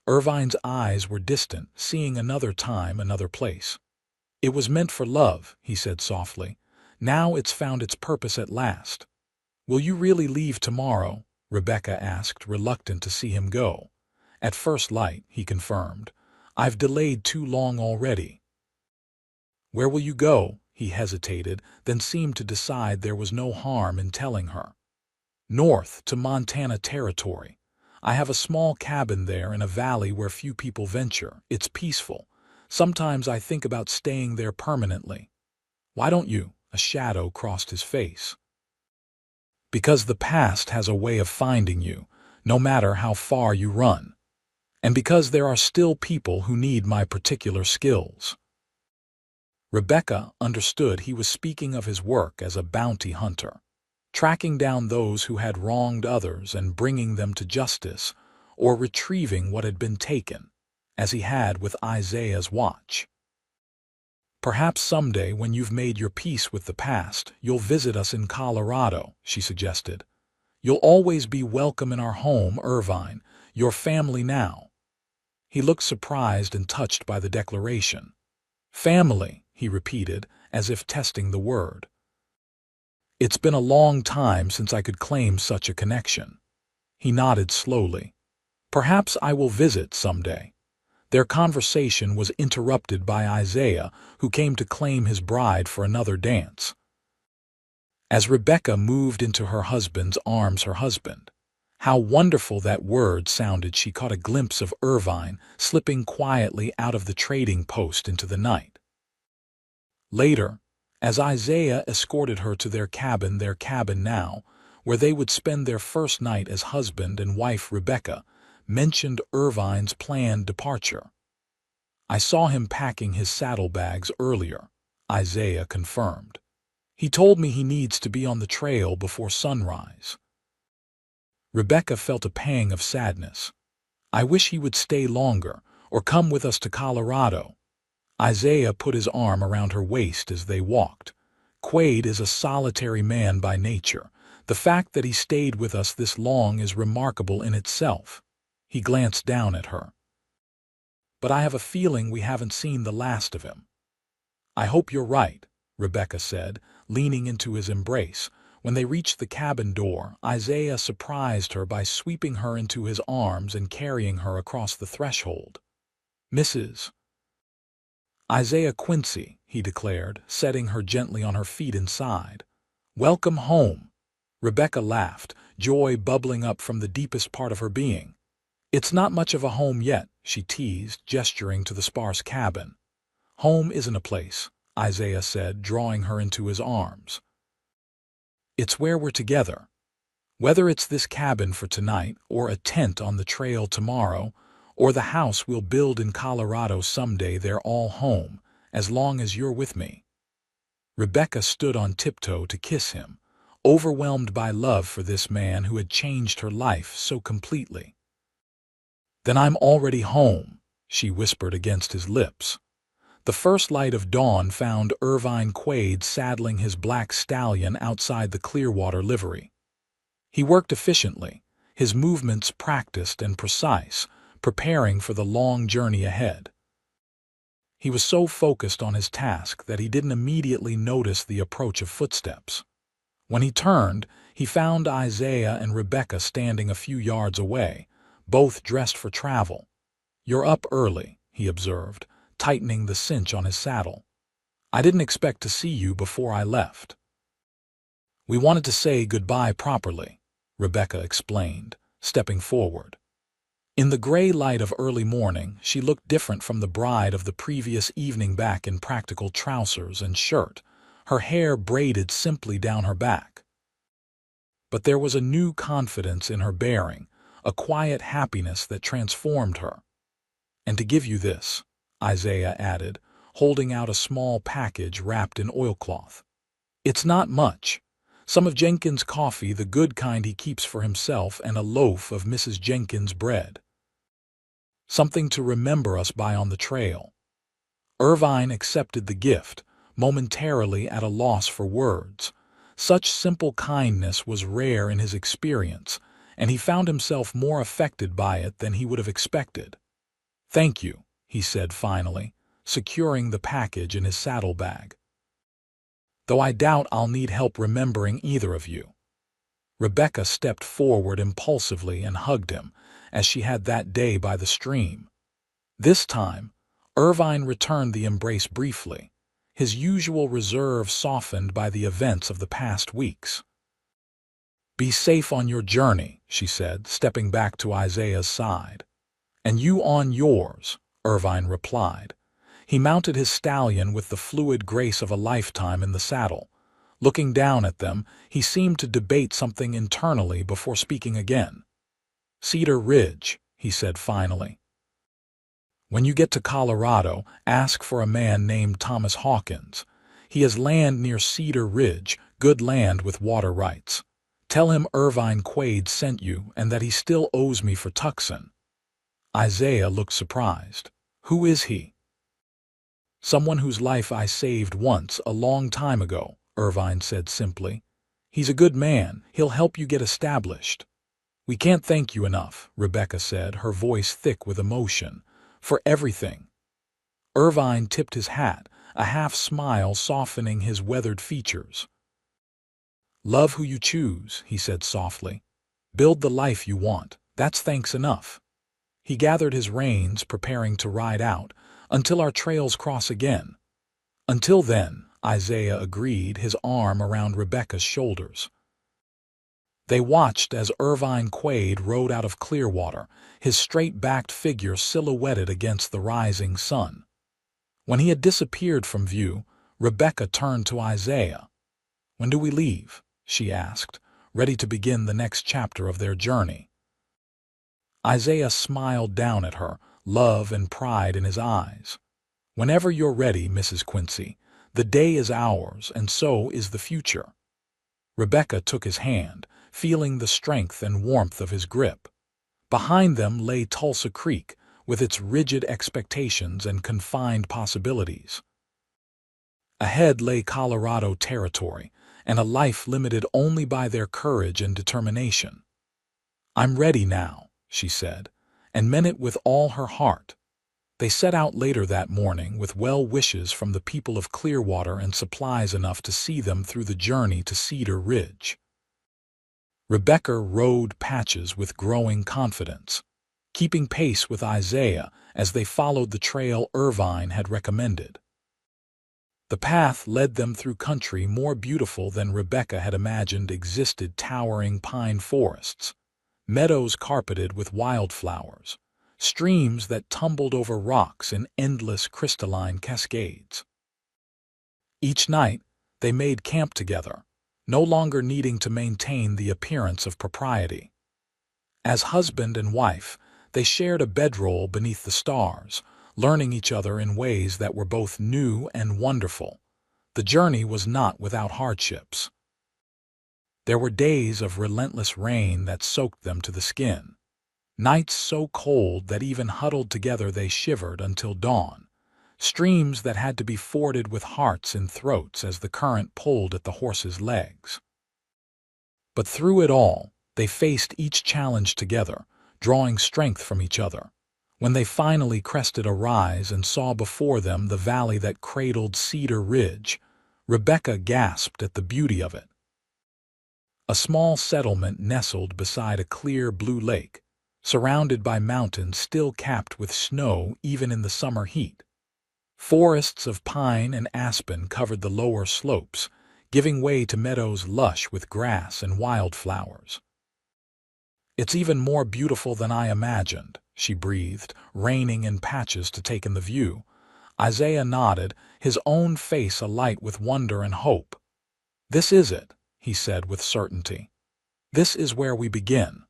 Irvine's eyes were distant, seeing another time, another place. "It was meant for love," he said softly. "Now it's found its purpose at last." "Will you really leave tomorrow?" Rebecca asked, reluctant to see him go. "At first light," he confirmed. "I've delayed too long already." "Where will you go?" He hesitated, then seemed to decide there was no harm in telling her. "North, to Montana Territory. I have a small cabin there in a valley where few people venture. It's peaceful. Sometimes I think about staying there permanently." "Why don't you?" A shadow crossed his face. "Because the past has a way of finding you, no matter how far you run. And because there are still people who need my particular skills." Rebecca understood he was speaking of his work as a bounty hunter, tracking down those who had wronged others and bringing them to justice, or retrieving what had been taken, as he had with Isaiah's watch. "Perhaps someday, when you've made your peace with the past, you'll visit us in Colorado," she suggested. "You'll always be welcome in our home, Irvine, your family now." He looked surprised and touched by the declaration. "Family," he repeated, as if testing the word. "It's been a long time since I could claim such a connection." He nodded slowly. "Perhaps I will visit someday." Their conversation was interrupted by Isaiah, who came to claim his bride for another dance. As Rebecca moved into her husband's arms, her husband. How wonderful that word sounded! She caught a glimpse of Irvine slipping quietly out of the trading post into the night. Later, as Isaiah escorted her to their cabin now, where they would spend their first night as husband and wife, Rebecca mentioned Irvine's planned departure. "I saw him packing his saddlebags earlier," Isaiah confirmed. "He told me he needs to be on the trail before sunrise." Rebecca felt a pang of sadness. "I wish he would stay longer, or come with us to Colorado." Isaiah put his arm around her waist as they walked. "Quaid is a solitary man by nature. The fact that he stayed with us this long is remarkable in itself." He glanced down at her. "But I have a feeling we haven't seen the last of him." "I hope you're right," Rebecca said, leaning into his embrace. When they reached the cabin door, Isaiah surprised her by sweeping her into his arms and carrying her across the threshold. "Mrs. Isaiah Quincy," he declared, setting her gently on her feet inside. "Welcome home." Rebecca laughed, joy bubbling up from the deepest part of her being. "It's not much of a home yet," she teased, gesturing to the sparse cabin. "Home isn't a place," Isaiah said, drawing her into his arms. "It's where we're together. Whether it's this cabin for tonight, or a tent on the trail tomorrow, or the house we'll build in Colorado someday, they're all home, as long as you're with me." Rebecca stood on tiptoe to kiss him, overwhelmed by love for this man who had changed her life so completely. "Then I'm already home," she whispered against his lips. The first light of dawn found Irvine Quaid saddling his black stallion outside the Clearwater livery. He worked efficiently, his movements practiced and precise, preparing for the long journey ahead. He was so focused on his task that he didn't immediately notice the approach of footsteps. When he turned, he found Isaiah and Rebecca standing a few yards away, both dressed for travel. "You're up early," he observed, tightening the cinch on his saddle. "I didn't expect to see you before I left." "We wanted to say goodbye properly," Rebecca explained, stepping forward. In the gray light of early morning, she looked different from the bride of the previous evening, back in practical trousers and shirt, her hair braided simply down her back. But there was a new confidence in her bearing, a quiet happiness that transformed her. "And to give you this," Isaiah added, holding out a small package wrapped in oilcloth. "It's not much. Some of Jenkins' coffee, the good kind he keeps for himself, and a loaf of Mrs. Jenkins' bread. Something to remember us by on the trail." Irvine accepted the gift, momentarily at a loss for words. Such simple kindness was rare in his experience, and he found himself more affected by it than he would have expected. "Thank you," he said finally, securing the package in his saddlebag. "Though I doubt I'll need help remembering either of you." Rebecca stepped forward impulsively and hugged him, as she had that day by the stream. This time, Irvine returned the embrace briefly, his usual reserve softened by the events of the past weeks. "Be safe on your journey," she said, stepping back to Isaiah's side. "And you on yours," Irvine replied. He mounted his stallion with the fluid grace of a lifetime in the saddle. Looking down at them, he seemed to debate something internally before speaking again. "Cedar Ridge," he said finally. "When you get to Colorado, ask for a man named Thomas Hawkins. He has land near Cedar Ridge, good land with water rights. Tell him Irvine Quaid sent you and that he still owes me for Tucson." Isaiah looked surprised. "Who is he?" "Someone whose life I saved once, a long time ago," Irvine said simply. "He's a good man. He'll help you get established." "We can't thank you enough," Rebecca said, her voice thick with emotion, "for everything." Irvine tipped his hat, a half-smile softening his weathered features. "Love who you choose," he said softly. "Build the life you want. That's thanks enough." He gathered his reins, preparing to ride out, "until our trails cross again." "Until then," Isaiah agreed, his arm around Rebecca's shoulders. They watched as Irvine Quaid rode out of Clearwater, his straight-backed figure silhouetted against the rising sun. When he had disappeared from view, Rebecca turned to Isaiah. "When do we leave?" she asked, ready to begin the next chapter of their journey. Isaiah smiled down at her, love and pride in his eyes. "Whenever you're ready, Mrs. Quincy. The day is ours, and so is the future." Rebecca took his hand, feeling the strength and warmth of his grip. Behind them lay Tulsa Creek, with its rigid expectations and confined possibilities. Ahead lay Colorado territory, and a life limited only by their courage and determination. "I'm ready now," she said, and meant it with all her heart. They set out later that morning with well wishes from the people of Clearwater and supplies enough to see them through the journey to Cedar Ridge. Rebecca rode Patches with growing confidence, keeping pace with Isaiah as they followed the trail Irvine had recommended. The path led them through country more beautiful than Rebecca had imagined existed: towering pine forests, meadows carpeted with wildflowers, streams that tumbled over rocks in endless crystalline cascades. Each night, they made camp together, no longer needing to maintain the appearance of propriety. As husband and wife, they shared a bedroll beneath the stars, learning each other in ways that were both new and wonderful. The journey was not without hardships. There were days of relentless rain that soaked them to the skin, nights so cold that even huddled together they shivered until dawn, streams that had to be forded with hearts in throats as the current pulled at the horses' legs. But through it all, they faced each challenge together, drawing strength from each other. When they finally crested a rise and saw before them the valley that cradled Cedar Ridge, Rebecca gasped at the beauty of it. A small settlement nestled beside a clear blue lake, surrounded by mountains still capped with snow even in the summer heat. Forests of pine and aspen covered the lower slopes, giving way to meadows lush with grass and wildflowers. "It's even more beautiful than I imagined," she breathed, reining in patches to take in the view. Isaiah nodded, his own face alight with wonder and hope. "This is it," he said with certainty. "This is where we begin."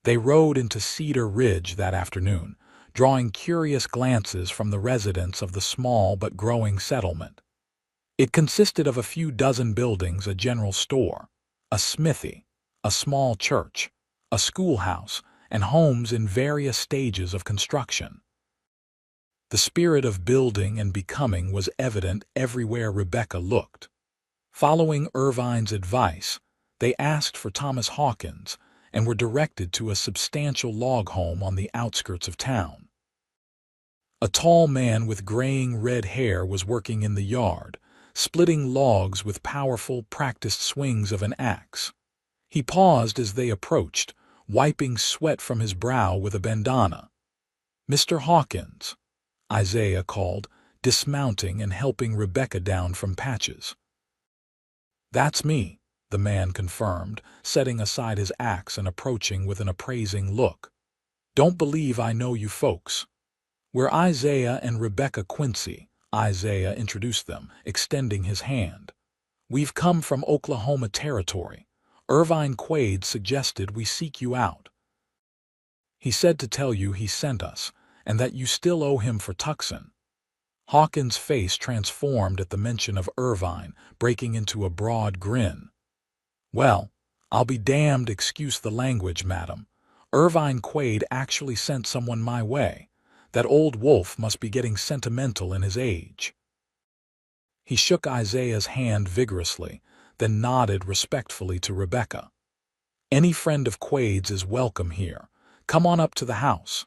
They rode into Cedar Ridge that afternoon, drawing curious glances from the residents of the small but growing settlement. It consisted of a few dozen buildings, a general store, a smithy, a small church, a schoolhouse, and homes in various stages of construction. The spirit of building and becoming was evident everywhere Rebecca looked. Following Irvine's advice, they asked for Thomas Hawkins and were directed to a substantial log home on the outskirts of town. A tall man with graying red hair was working in the yard, splitting logs with powerful, practiced swings of an axe. He paused as they approached, wiping sweat from his brow with a bandana. "Mr. Hawkins," Isaiah called, dismounting and helping Rebecca down from patches. "That's me," the man confirmed, setting aside his axe and approaching with an appraising look. "Don't believe I know you folks. We're Isaiah and Rebecca Quincy," Isaiah introduced them, extending his hand. "We've come from Oklahoma Territory. Irvine Quaid suggested we seek you out. He said to tell you he sent us, and that you still owe him for Tucson." Hawkins' face transformed at the mention of Irvine, breaking into a broad grin. "Well, I'll be damned, excuse the language, madam. Irvine Quaid actually sent someone my way. That old wolf must be getting sentimental in his age." He shook Isaiah's hand vigorously, then nodded respectfully to Rebecca. "Any friend of Quaid's is welcome here. Come on up to the house.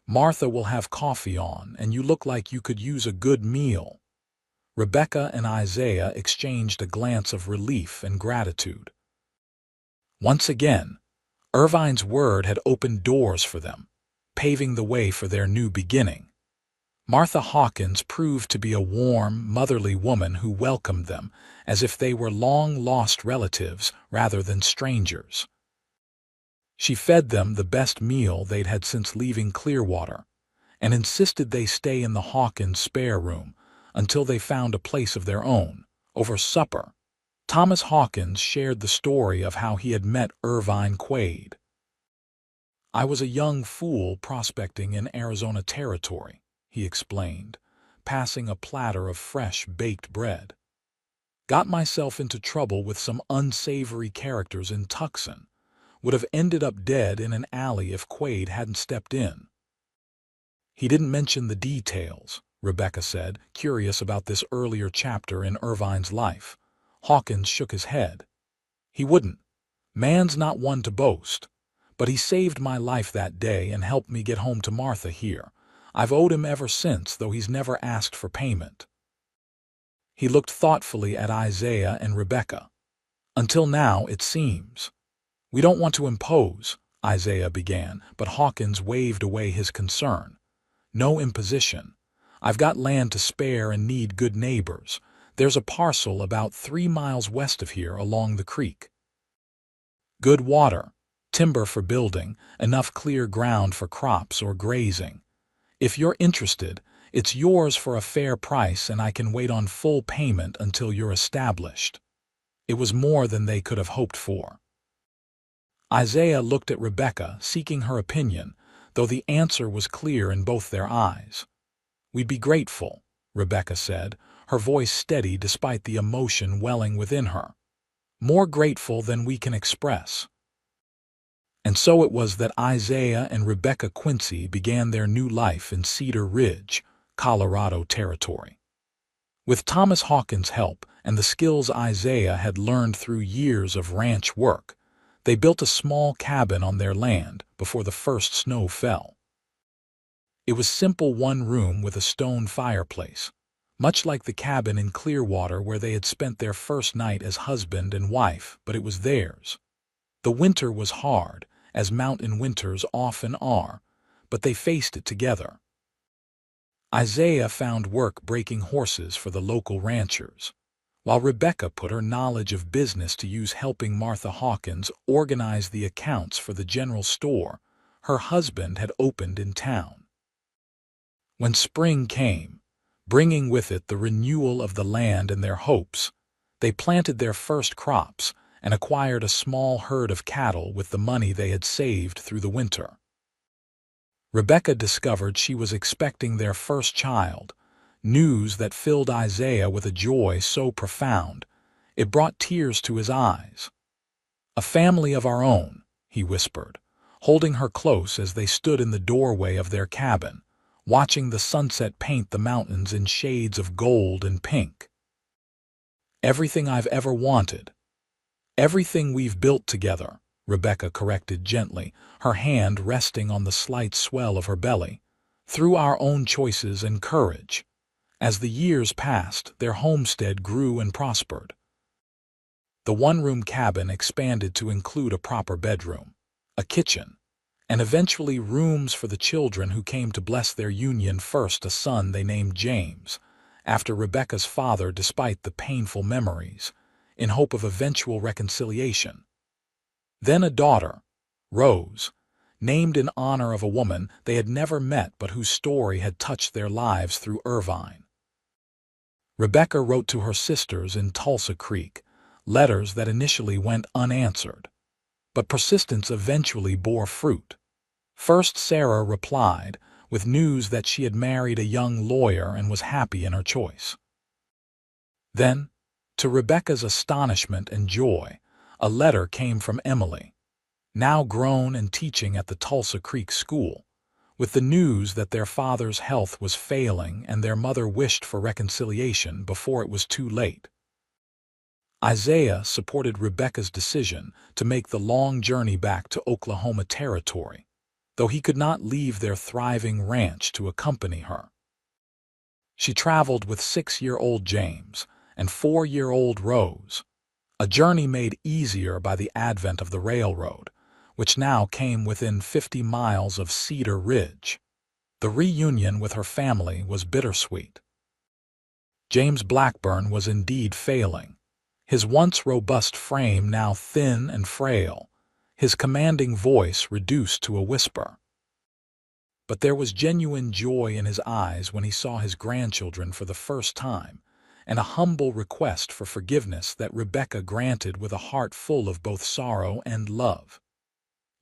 Martha will have coffee on, and you look like you could use a good meal." Rebecca and Isaiah exchanged a glance of relief and gratitude. Once again, Irvine's word had opened doors for them, paving the way for their new beginning. Martha Hawkins proved to be a warm, motherly woman who welcomed them as if they were long-lost relatives rather than strangers. She fed them the best meal they'd had since leaving Clearwater, and insisted they stay in the Hawkins spare room until they found a place of their own. Over supper, Thomas Hawkins shared the story of how he had met Irvine Quaid. "I was a young fool prospecting in Arizona Territory," he explained, passing a platter of fresh baked bread. "Got myself into trouble with some unsavory characters in Tucson. Would have ended up dead in an alley if Quaid hadn't stepped in." "He didn't mention the details," Rebecca said, curious about this earlier chapter in Irvine's life. Hawkins shook his head. "He wouldn't. Man's not one to boast. But he saved my life that day and helped me get home to Martha here. I've owed him ever since, though he's never asked for payment." He looked thoughtfully at Isaiah and Rebecca. "Until now, it seems. We don't want to impose," Isaiah began, but Hawkins waved away his concern. "No imposition. I've got land to spare and need good neighbors. There's a parcel about 3 miles west of here along the creek. Good water, timber for building, enough clear ground for crops or grazing. If you're interested, it's yours for a fair price and I can wait on full payment until you're established." It was more than they could have hoped for. Isaiah looked at Rebecca, seeking her opinion, though the answer was clear in both their eyes. "We'd be grateful," Rebecca said, her voice steady despite the emotion welling within her. "More grateful than we can express." And so it was that Isaiah and Rebecca Quincy began their new life in Cedar Ridge, Colorado territory. With Thomas Hawkins' help and the skills Isaiah had learned through years of ranch work, they built a small cabin on their land before the first snow fell. It was simple, one room with a stone fireplace, much like the cabin in Clearwater where they had spent their first night as husband and wife, but it was theirs. The winter was hard, as mountain winters often are, but they faced it together. Isaiah found work breaking horses for the local ranchers, while Rebecca put her knowledge of business to use helping Martha Hawkins organize the accounts for the general store her husband had opened in town. When spring came, bringing with it the renewal of the land and their hopes, they planted their first crops and acquired a small herd of cattle with the money they had saved through the winter. Rebecca discovered she was expecting their first child, news that filled Isaiah with a joy so profound it brought tears to his eyes. "A family of our own," he whispered, holding her close as they stood in the doorway of their cabin, watching the sunset paint the mountains in shades of gold and pink. "Everything I've ever wanted. Everything we've built together," Rebecca corrected gently, her hand resting on the slight swell of her belly, "through our own choices and courage." As the years passed, their homestead grew and prospered. The one-room cabin expanded to include a proper bedroom, a kitchen, and eventually rooms for the children who came to bless their union. First a son they named James, after Rebecca's father, despite the painful memories, in hope of eventual reconciliation. Then a daughter, Rose, named in honor of a woman they had never met but whose story had touched their lives through Irvine. Rebecca wrote to her sisters in Tulsa Creek, letters that initially went unanswered, but persistence eventually bore fruit. First Sarah replied, with news that she had married a young lawyer and was happy in her choice. Then, to Rebecca's astonishment and joy, a letter came from Emily, now grown and teaching at the Tulsa Creek School, with the news that their father's health was failing and their mother wished for reconciliation before it was too late. Isaiah supported Rebecca's decision to make the long journey back to Oklahoma Territory, though he could not leave their thriving ranch to accompany her. She traveled with 6-year-old James and 4-year-old Rose, a journey made easier by the advent of the railroad, which now came within 50 miles of Cedar Ridge. The reunion with her family was bittersweet. James Blackburn was indeed failing, his once robust frame now thin and frail, his commanding voice reduced to a whisper. But there was genuine joy in his eyes when he saw his grandchildren for the first time, and a humble request for forgiveness that Rebecca granted with a heart full of both sorrow and love.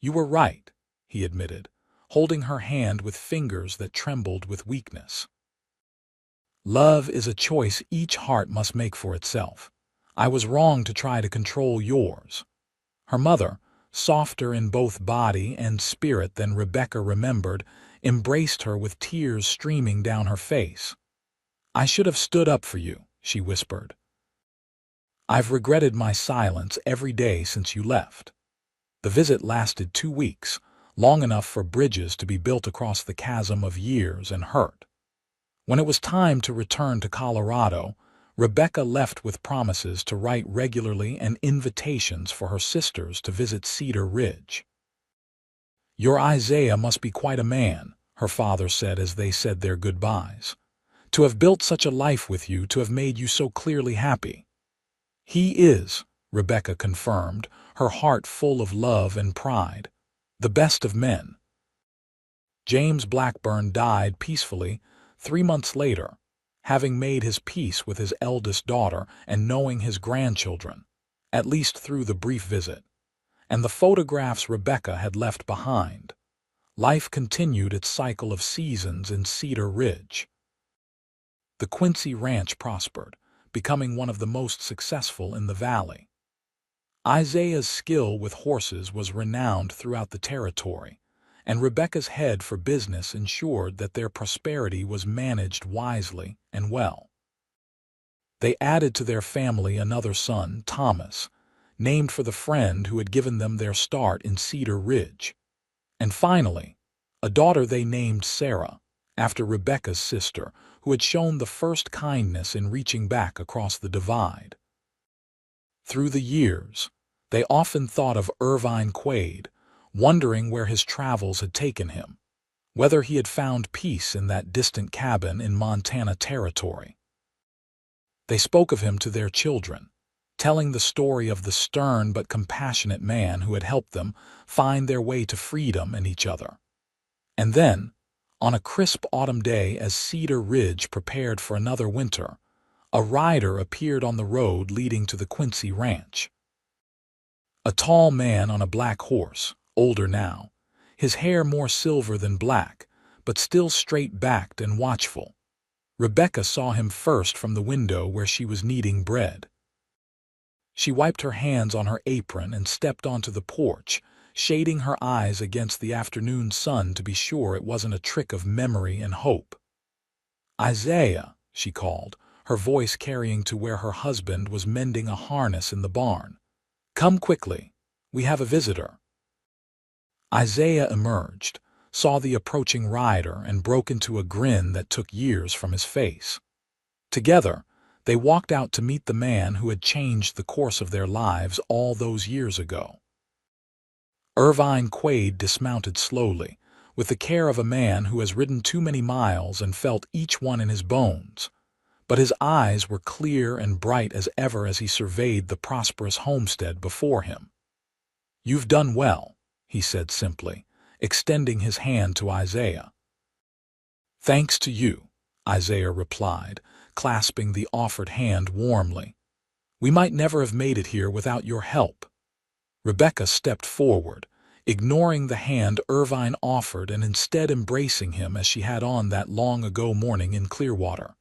"You were right," he admitted, holding her hand with fingers that trembled with weakness. "Love is a choice each heart must make for itself. I was wrong to try to control yours." Her mother, softer in both body and spirit than Rebecca remembered, embraced her with tears streaming down her face. "I should have stood up for you," she whispered. "I've regretted my silence every day since you left." The visit lasted 2 weeks, long enough for bridges to be built across the chasm of years and hurt. When it was time to return to Colorado, Rebecca left with promises to write regularly and invitations for her sisters to visit Cedar Ridge. "Your Isaiah must be quite a man," her father said as they said their goodbyes. "To have built such a life with you, to have made you so clearly happy." "He is," Rebecca confirmed, her heart full of love and pride. "The best of men." James Blackburn died peacefully 3 months later, having made his peace with his eldest daughter and knowing his grandchildren, at least through the brief visit, and the photographs Rebecca had left behind. Life continued its cycle of seasons in Cedar Ridge. The Quincy Ranch prospered, becoming one of the most successful in the valley. Isaiah's skill with horses was renowned throughout the territory, and Rebecca's head for business ensured that their prosperity was managed wisely and well. They added to their family another son, Thomas, named for the friend who had given them their start in Cedar Ridge. And finally, a daughter they named Sarah, after Rebecca's sister, who had shown the first kindness in reaching back across the divide. Through the years, they often thought of Irvine Quaid, wondering where his travels had taken him, whether he had found peace in that distant cabin in Montana Territory. They spoke of him to their children, telling the story of the stern but compassionate man who had helped them find their way to freedom and each other. And then, on a crisp autumn day as Cedar Ridge prepared for another winter, a rider appeared on the road leading to the Quincy Ranch. A tall man on a black horse, older now, his hair more silver than black, but still straight-backed and watchful. Rebecca saw him first from the window where she was kneading bread. She wiped her hands on her apron and stepped onto the porch, shading her eyes against the afternoon sun to be sure it wasn't a trick of memory and hope. "Isaiah," she called, her voice carrying to where her husband was mending a harness in the barn. "Come quickly. We have a visitor." Isaiah emerged, saw the approaching rider, and broke into a grin that took years from his face. Together, they walked out to meet the man who had changed the course of their lives all those years ago. Irvine Quaid dismounted slowly, with the care of a man who has ridden too many miles and felt each one in his bones, but his eyes were clear and bright as ever as he surveyed the prosperous homestead before him. "You've done well," he said simply, extending his hand to Isaiah. "Thanks to you," Isaiah replied, clasping the offered hand warmly. "We might never have made it here without your help." Rebecca stepped forward, ignoring the hand Irvine offered and instead embracing him as she had on that long-ago morning in Clearwater.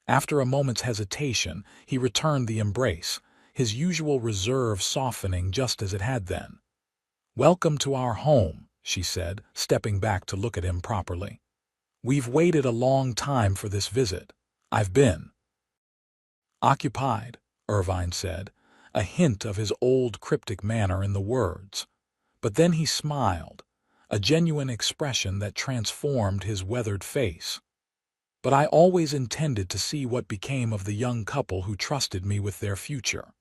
After a moment's hesitation, he returned the embrace, his usual reserve softening just as it had then. "Welcome to our home," she said, stepping back to look at him properly. "We've waited a long time for this visit. I've been occupied," Irvine said, a hint of his old cryptic manner in the words. But then he smiled, a genuine expression that transformed his weathered face. "But I always intended to see what became of the young couple who trusted me with their future."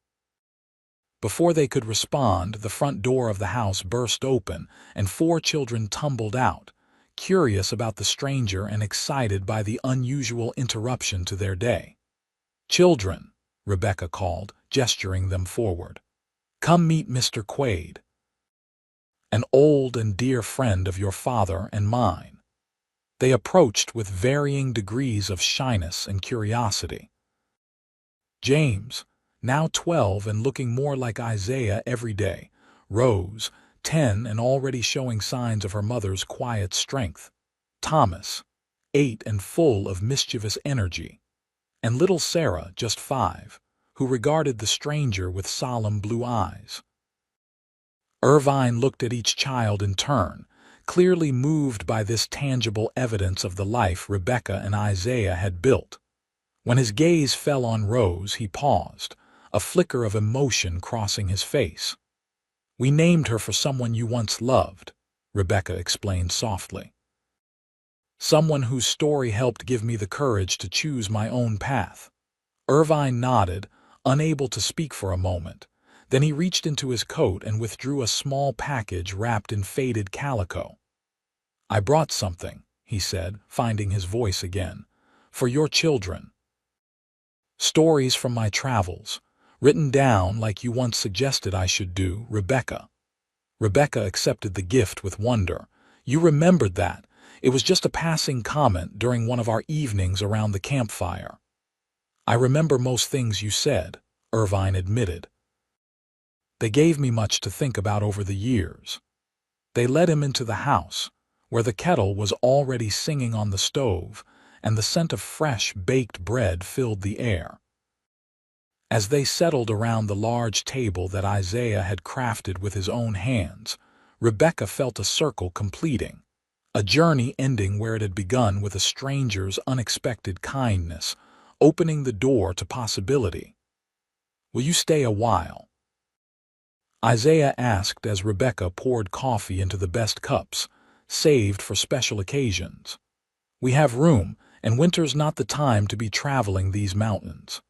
Before they could respond, the front door of the house burst open and 4 children tumbled out, curious about the stranger and excited by the unusual interruption to their day. "Children," Rebecca called, gesturing them forward. "Come meet Mr. Quaid, an old and dear friend of your father and mine." They approached with varying degrees of shyness and curiosity. James, now 12 and looking more like Isaiah every day, Rose, 10 and already showing signs of her mother's quiet strength, Thomas, 8 and full of mischievous energy, and little Sarah, just 5, who regarded the stranger with solemn blue eyes. Irvine looked at each child in turn, clearly moved by this tangible evidence of the life Rebecca and Isaiah had built. When his gaze fell on Rose, he paused, a flicker of emotion crossing his face. "We named her for someone you once loved," Rebecca explained softly. "Someone whose story helped give me the courage to choose my own path." Irvine nodded, unable to speak for a moment. Then he reached into his coat and withdrew a small package wrapped in faded calico. "I brought something," he said, finding his voice again, "for your children. Stories from my travels, written down like you once suggested I should do, Rebecca." Rebecca accepted the gift with wonder. "You remembered that. It was just a passing comment during one of our evenings around the campfire." "I remember most things you said," Irvine admitted, They gave me much to think about over the years. They led him into the house, where the kettle was already singing on the stove, and the scent of fresh baked bread filled the air. As they settled around the large table that Isaiah had crafted with his own hands, Rebecca felt a circle completing, a journey ending where it had begun with a stranger's unexpected kindness, opening the door to possibility. "Will you stay a while?" Isaiah asked as Rebecca poured coffee into the best cups, saved for special occasions. "We have room, and winter's not the time to be traveling these mountains."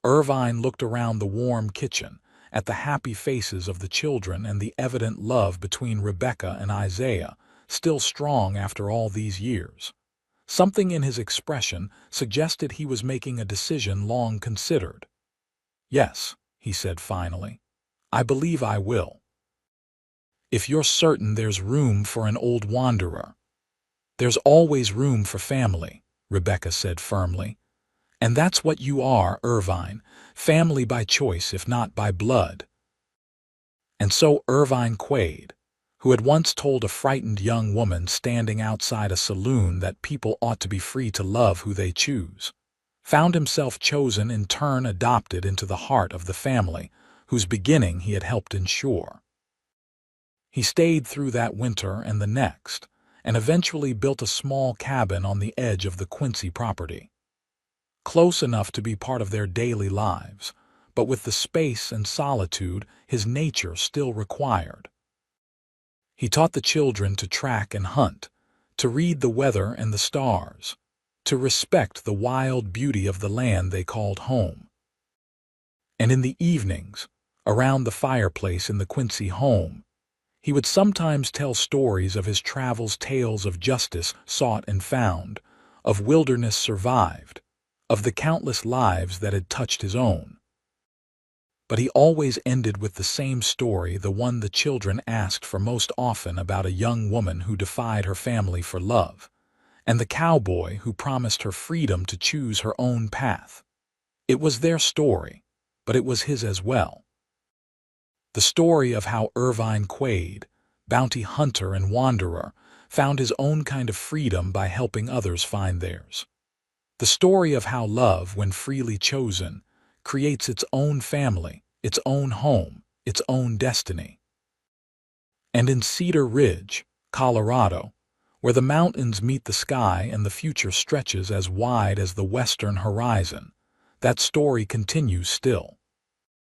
Irvine looked around the warm kitchen, at the happy faces of the children and the evident love between Rebecca and Isaiah, still strong after all these years. Something in his expression suggested he was making a decision long considered. "Yes," he said finally, "I believe I will." "If you're certain there's room for an old wanderer." "There's always room for family," Rebecca said firmly. "And that's what you are, Irvine, family by choice if not by blood." And so Irvine Quaid, who had once told a frightened young woman standing outside a saloon that people ought to be free to love who they choose, found himself chosen in turn adopted into the heart of the family whose beginning he had helped ensure. He stayed through that winter and the next, and eventually built a small cabin on the edge of the Quincy property. Close enough to be part of their daily lives, but with the space and solitude his nature still required. He taught the children to track and hunt, to read the weather and the stars, to respect the wild beauty of the land they called home. And in the evenings, around the fireplace in the Quincy home, he would sometimes tell stories of his travels, tales of justice sought and found, of wilderness survived, of the countless lives that had touched his own. But he always ended with the same story, the one the children asked for most often, about a young woman who defied her family for love, and the cowboy who promised her freedom to choose her own path. It was their story, but it was his as well. The story of how Irvine Quaid, bounty hunter and wanderer, found his own kind of freedom by helping others find theirs. The story of how love, when freely chosen, creates its own family, its own home, its own destiny. And in Cedar Ridge, Colorado, where the mountains meet the sky and the future stretches as wide as the western horizon, that story continues still.